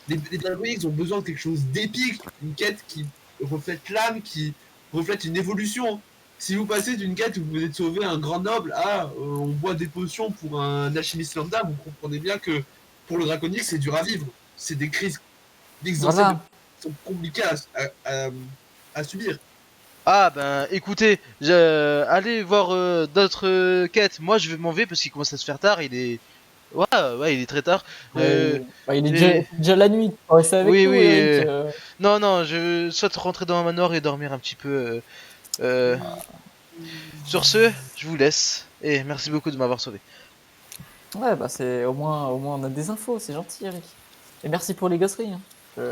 Les dragoniques ont besoin de quelque chose d'épique, une quête qui reflète l'âme, qui reflète une évolution. Si vous passez d'une quête où vous venez de sauver un grand noble à on boit des potions pour un alchimiste lambda, vous comprenez bien que pour le draconique, c'est dur à vivre. C'est des crises existentielles Voilà. qui sont compliquées à subir. Ah ben, écoutez, allez voir d'autres quêtes. Moi, je vais m'en vais parce qu'il commence à se faire tard. Il est, ouais, il est très tard. Bah, il est et- déjà la nuit. Tu peux rester avec Oui, nous, oui, Eric. non, je souhaite rentrer dans un manoir et dormir un petit peu. Sur ce, je vous laisse et merci beaucoup de m'avoir sauvé. Ouais, bah c'est au moins on a des infos. C'est gentil, Eric. Et merci pour les gosseries. Hein. Je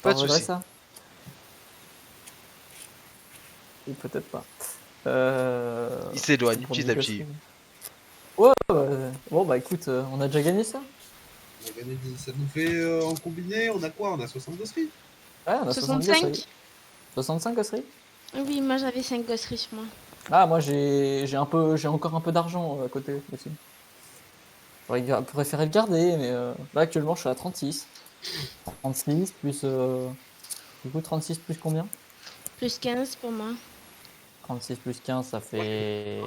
Pas de t'enverrai souci. ça. Ou peut-être pas. Il s'éloigne Pour petit des à petit. gosseries. Ouais, bon bah écoute, on a déjà gagné ça. On a gagné ça nous fait en combiné, on a quoi? On a 60 gosseries. Ouais, on a 60 65? gosseries. 65 gosseries. Oui, moi j'avais 5 gosseries sur moi. Ah, moi j'ai encore un peu d'argent à côté aussi. J'aurais préféré le garder, mais là actuellement je suis à 36. 36 plus. Du coup, 36 plus combien? Plus 15 pour moi. 36 plus 15, ça fait.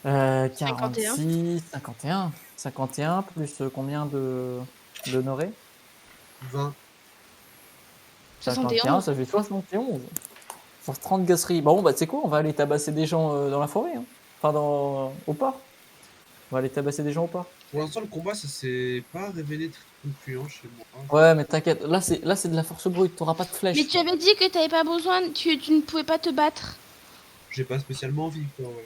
51. 46, 51. 51 plus combien d'honorés? 20. 51, 71. ça fait 71. Pour 30 gosseries. Bon, bah, tu sais quoi, on va aller tabasser des gens dans la forêt. Hein. Enfin, au port. On va aller tabasser des gens au port. Pour l'instant, le combat, ça s'est pas révélé très concluant chez moi. Ouais, mais t'inquiète, là c'est de la force brute, t'auras pas de flèche. Mais tu avais dit que t'avais pas besoin, tu ne pouvais pas te battre. J'ai pas spécialement envie, quoi, ouais.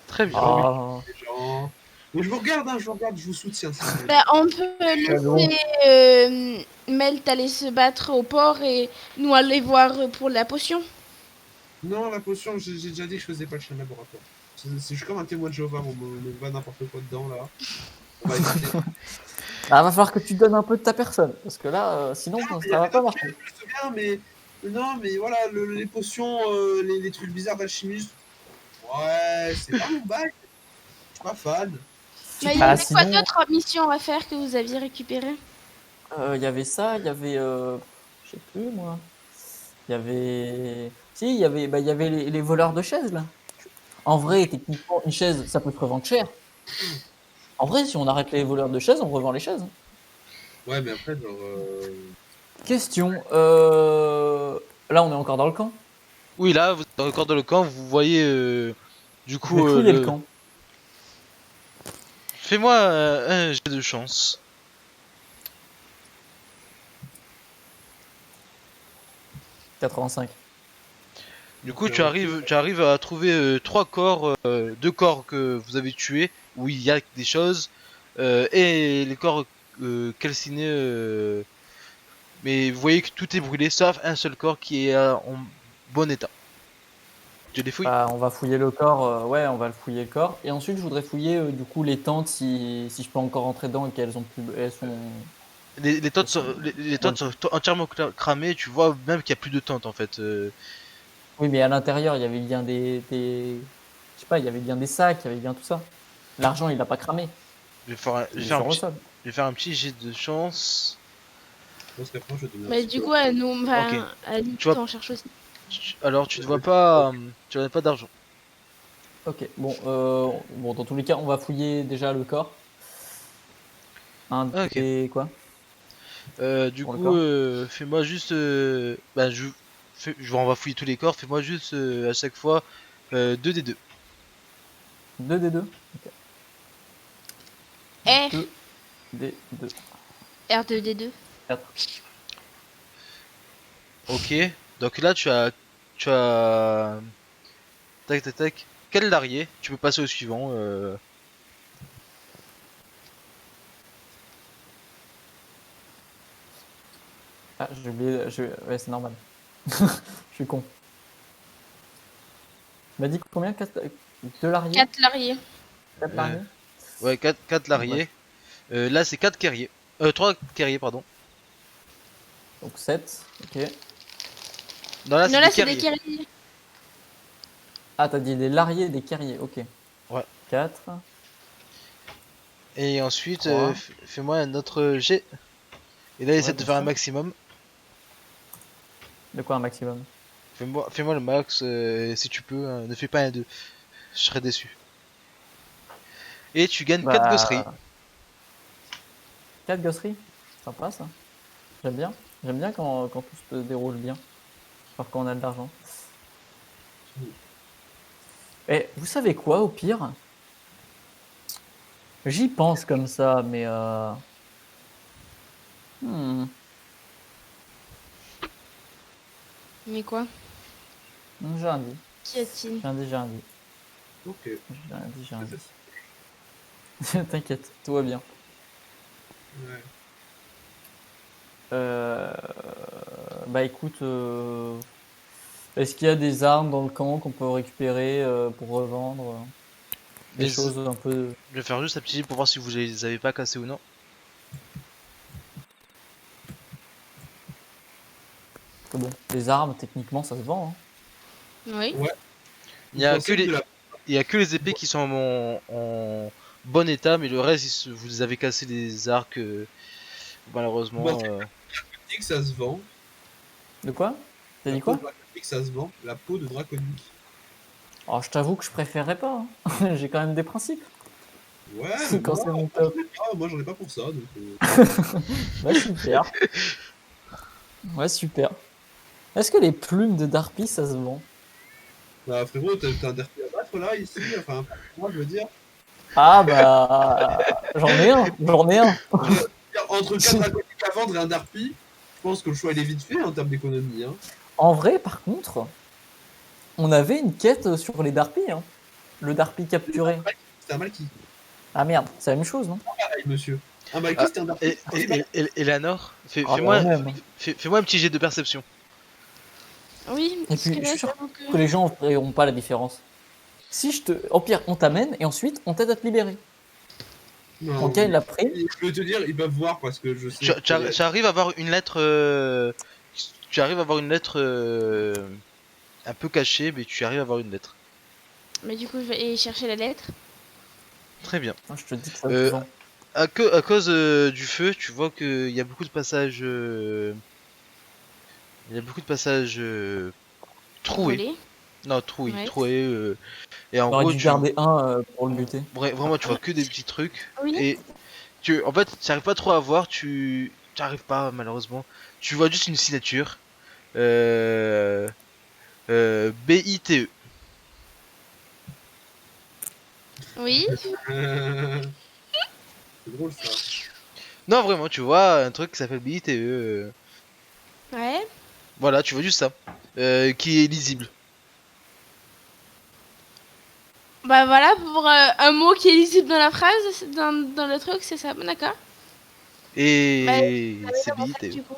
Très bien. Ah, Les gens. Mais je vous regarde, hein, je vous soutiens. si vous voulez. Bah, on peut bon. laisser Melt aller se battre au port et nous aller voir pour la potion. Non, la potion, j'ai déjà dit que je faisais pas le chien de laboratoire. Je suis comme un témoin de Jéhovah, on me va n'importe quoi dedans, là. On va éviter. va falloir que tu donnes un peu de ta personne, parce que là, sinon ça va pas marcher. Je me souviens, mais. Non, mais voilà, les potions, les trucs bizarres d'alchimiste. Ouais, c'est pas mon bac. Je suis pas fan. Mais il y Ah, avait quoi sinon- d'autres missions à faire que vous aviez récupérées? Il y avait ça, il y avait, je sais plus moi. Il y avait. Si, il y avait les voleurs de chaises là. En vrai, techniquement, une chaise, ça peut se revendre cher. En vrai, si on arrête les voleurs de chaises, on revend les chaises. Ouais, mais après, genre. Question. Là, on est encore dans le camp. Oui, là, vous êtes encore dans le camp, vous voyez du Je coup vais fouiller le camp. Fais-moi un jet de chance. 85. Du coup, tu arrives à trouver trois corps, deux corps que vous avez tués, où il y a des choses, et les corps calcinés. Mais vous voyez que tout est brûlé, sauf un seul corps qui est en bon état. Je les fouille. Bah, on va fouiller le corps. Ouais, on va le fouiller le corps. Et ensuite, je voudrais fouiller du coup les tentes si je peux encore rentrer dedans et qu'elles ont plus. Elles sont. Les tentes les tentes sont entièrement cramées. Tu vois même qu'il n'y a plus de tentes en fait. Oui, mais à l'intérieur, il y avait bien des. Je sais pas, il y avait bien des sacs, il y avait bien tout ça. L'argent, il a pas cramé. Je vais faire un, Il est sur le sol. je vais faire un petit jet de chance. Je pense qu'après, je vais te donner un Mais petit du peu. coup, à nous, enfin, Ok. à la limite, Tu vois- on cherche aussi. Alors tu ne vois pas, tu n'as pas d'argent. Ok, bon, bon, dans tous les cas, on va fouiller déjà le corps. Un Ah, ok. des quoi? Du Pour le coup, corps. fais-moi juste, bah, on va fouiller tous les corps. Fais-moi juste à chaque fois 2 des 2. 2 des 2. R, 2 des 2. R2D2. 4. Ok. Donc là, tu as, tac tac tac. Quel larrier? Tu peux passer au suivant. Ah, j'ai oublié. Ouais, c'est normal. Je suis con. Tu m'as dit combien? 2 larriers? 4 larriers. 4 larriers? Ouais, 4 larriers. Là, c'est 4 guerriers. 3 guerriers, pardon. Donc 7. Ok. Non, là, Non, c'est là, des c'est des guerriers. guerriers. Ah, t'as dit des larriers et des carriers. Ok. Ouais. 4. Et ensuite, 3. fais-moi un autre jet. Et là, essaie de bien faire un sûr. maximum. De quoi un maximum? Fais-moi le max si tu peux. Hein. Ne fais pas un 2. Je serais déçu. Et tu gagnes 4 gosseries. 4 gosseries. Sympa ça. J'aime bien. J'aime bien quand tout se déroule bien. Genre quand on a de l'argent. Et vous savez quoi au pire? J'y pense comme ça, mais Mais quoi? j'ai un dit. Qu'y a-t-il? J'ai un dit. Ok. J'ai un dit. T'inquiète, tout va bien. Ouais. Bah écoute, est-ce qu'il y a des armes dans le camp qu'on peut récupérer pour revendre? Des Les- choses un peu. Je vais faire juste un petit jet pour voir si vous les avez pas cassés ou non. Bon, les armes, techniquement, ça se vend. Hein. Oui. Il y a Vous pensez que les, que la- il y a que les épées qui sont en bon état, mais le reste, vous avez cassé les arcs. Malheureusement. Bon, que ça se vend. De quoi? T'as dit La peau quoi? de draconique, ça se vend. La peau de draconique. Alors, je t'avoue que je préférerais pas. Hein. J'ai quand même des principes. Ouais, Quand moi, c'est mon top. moi j'en ai pas pour ça. Donc, Ouais, super. Ouais, super. Est-ce que les plumes de Darpy, ça se vend? bah, frérot, t'as un derby à battre là, ici. Enfin, moi je veux dire. Ah, bah. J'en ai un. J'en ai un. Entre 4 draconiques à vendre et un darpy, je pense que le choix il est vite fait en termes d'économie. Hein. En vrai, par contre, on avait une quête sur les Darpies. Hein. Le Darpy capturé. C'était un Malki. Ah merde, c'est la même chose, non? Pareil, monsieur. Un Malki, Ah, c'était un darpy. Eleanor, Ah, fais-moi quand même. fais-moi un petit jet de perception. Oui, Et parce puis, que je là, suis sûr j'avoue que... que les gens ne verront pas la différence. Si je te. Au pire, on t'amène et ensuite on t'aide à te libérer. Non, On gagne la prime. je peux te dire, ils peuvent voir parce que je sais. Tu arrives à avoir une lettre. Tu arrives à avoir une lettre un peu cachée, mais tu arrives à avoir une lettre. Mais du coup, je vais aller chercher la lettre. Très bien. Moi, je te dis que ça Euh, se vend. À cause du feu, tu vois qu'il y a beaucoup de passages Il y a beaucoup de passages troués. Volé. Non, troués, Ouais. troués. Et en On aurait gros, dû tu... garder un pour le buter. Vraiment, tu vois que des petits trucs. Oui. Et en fait, tu n'arrives pas trop à voir. Tu n'arrives pas, malheureusement. Tu vois juste une signature. BITE. Oui. C'est drôle ça. Non, vraiment, tu vois un truc qui s'appelle BITE. Ouais. Voilà, tu vois juste ça. Qui est lisible. Bah voilà, pour un mot qui est lisible dans la phrase, dans le truc, c'est ça. Bon, d'accord. Et c'est Comment ça, BITE. du coup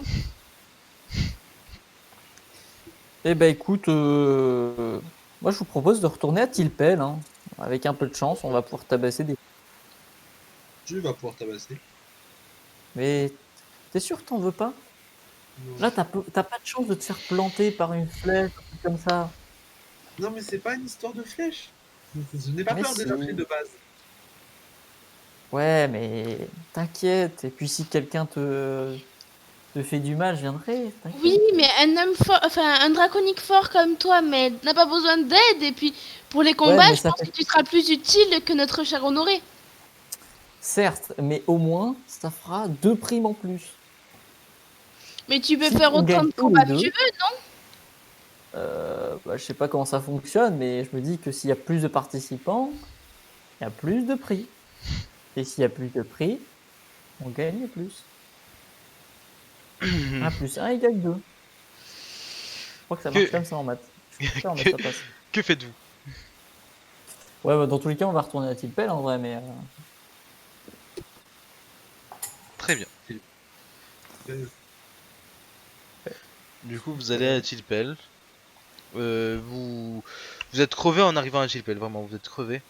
Eh ben écoute, moi je vous propose de retourner à Tilpel. Hein. Avec un peu de chance, on va pouvoir tabasser des. Tu vas pouvoir tabasser. Mais t'es sûr que t'en veux pas? Non. Là, t'as pas de chance de te faire planter par une flèche, un truc comme ça. Non, mais c'est pas une histoire de flèche. Je n'ai pas Mais peur des si. archers de base. Ouais, mais t'inquiète. Et puis si quelqu'un te fait du mal, je viendrai. T'inquiète. Oui, mais un homme fort, enfin un draconique fort comme toi, mais n'a pas besoin d'aide. Et puis pour les combats, mais je ça pense fait- que tu seras plus utile que notre cher Honoré. Certes, mais au moins, ça fera 2 primes en plus. Mais tu peux Si faire on autant gagne de tous les combats que deux, tu veux. bah, je sais pas comment ça fonctionne, mais je me dis que s'il y a plus de participants, il y a plus de prix. Et s'il y a plus de prix, on gagne plus. 1 plus 1 égale 2. Je crois que ça marche Que- comme ça en maths. Je suis sûr, mais que, ça passe. que faites-vous? Ouais, bah, dans tous les cas, on va retourner à Tilpel en vrai, mais Très bien. Euh, Du coup, vous allez à Tilpel. Vous êtes crevé en arrivant à Tilpel, vraiment, vous êtes crevé.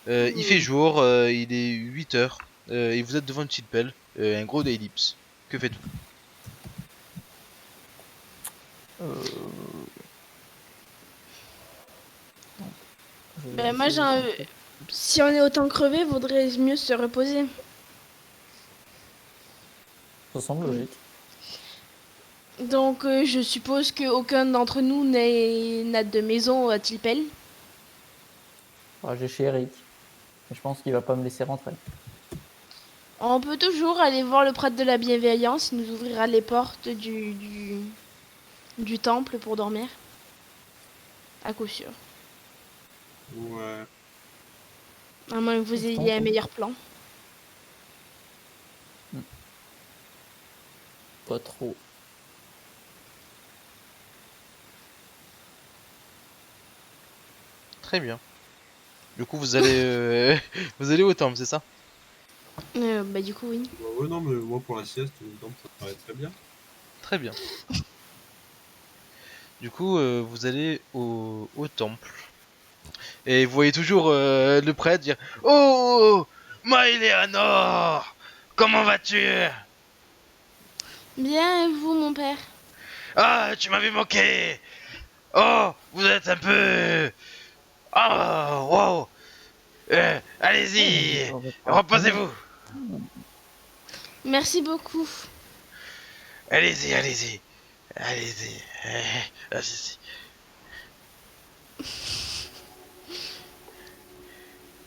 Il fait jour, il est 8h, et vous êtes devant une Tilpel, un gros ellipse. Que faites-vous? euh, je vais Ben, moi, essayer- si on est autant crevé, vaudrait mieux se reposer. Ça semble logique. Donc, je suppose qu'aucun d'entre nous n'a de maison à Tilpel. Ah, j'ai chez Eric. Mais je pense qu'il va pas me laisser rentrer. On peut toujours aller voir le prêtre de la bienveillance. Il nous ouvrira les portes du temple pour dormir. À coup sûr. Ouais. À moins que vous ayez un meilleur plan. Pas trop. Très bien. Du coup, vous allez, vous allez au temple, c'est ça? Bah, du coup, oui. Bah ouais, non, mais moi pour la sieste, le temple, ça me paraît très bien. Très bien. Du coup, vous allez au temple. Et vous voyez toujours le prêtre dire: Oh, Maëléanor, comment vas-tu? Bien, et vous, mon père? Ah, tu m'avais manqué. Oh, vous êtes un peu... Oh, wow. Allez-y, reposez-vous. Merci beaucoup. Allez-y, allez-y. Allez-y. Allez-y.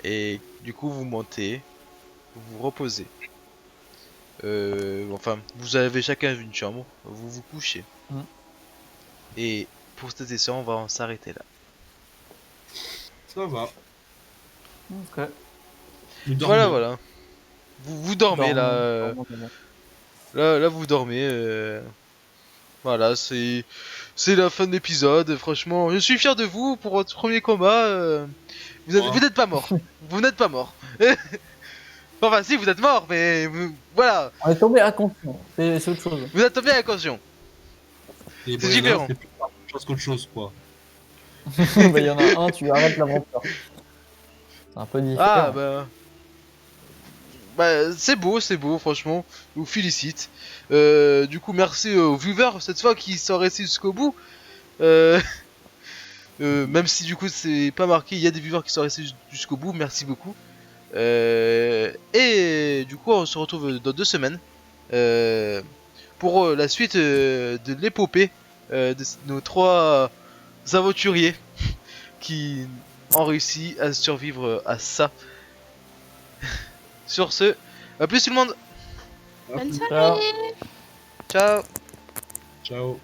Et du coup, vous montez, vous vous reposez. Enfin, vous avez chacun une chambre, vous vous couchez. Mm. Et pour cette session, on va en s'arrêter là. Ça va. Ok. Nous dormons. Voilà, voilà. Vous dormez là. Dormons. Là, vous dormez. Voilà, c'est la fin de l'épisode. Franchement, je suis fier de vous pour votre premier combat. Vous n'êtes pas mort. Vous n'êtes pas mort. Enfin, si, vous êtes mort, mais voilà. On est tombé inconscient. C'est autre chose. Vous êtes tombé à caution. Et c'est bon, il y en a un, différent. C'est plus chose qu'autre chose, quoi. Bah, il y en a un, tu arrêtes l'aventure. C'est un peu différent. Ah, bah, c'est beau, franchement. Je vous félicite. Du coup, merci aux viewers cette fois qui sont restés jusqu'au bout. Même si du coup c'est pas marqué, il y a des viewers qui sont restés jusqu'au bout. Merci beaucoup. Et du coup, on se retrouve dans 2 semaines pour la suite de l'épopée nos 3 aventuriers qui ont réussi à survivre à ça. Sur ce, à plus tout le monde. Ah, Bonne plus. soirée. Ciao. Ciao.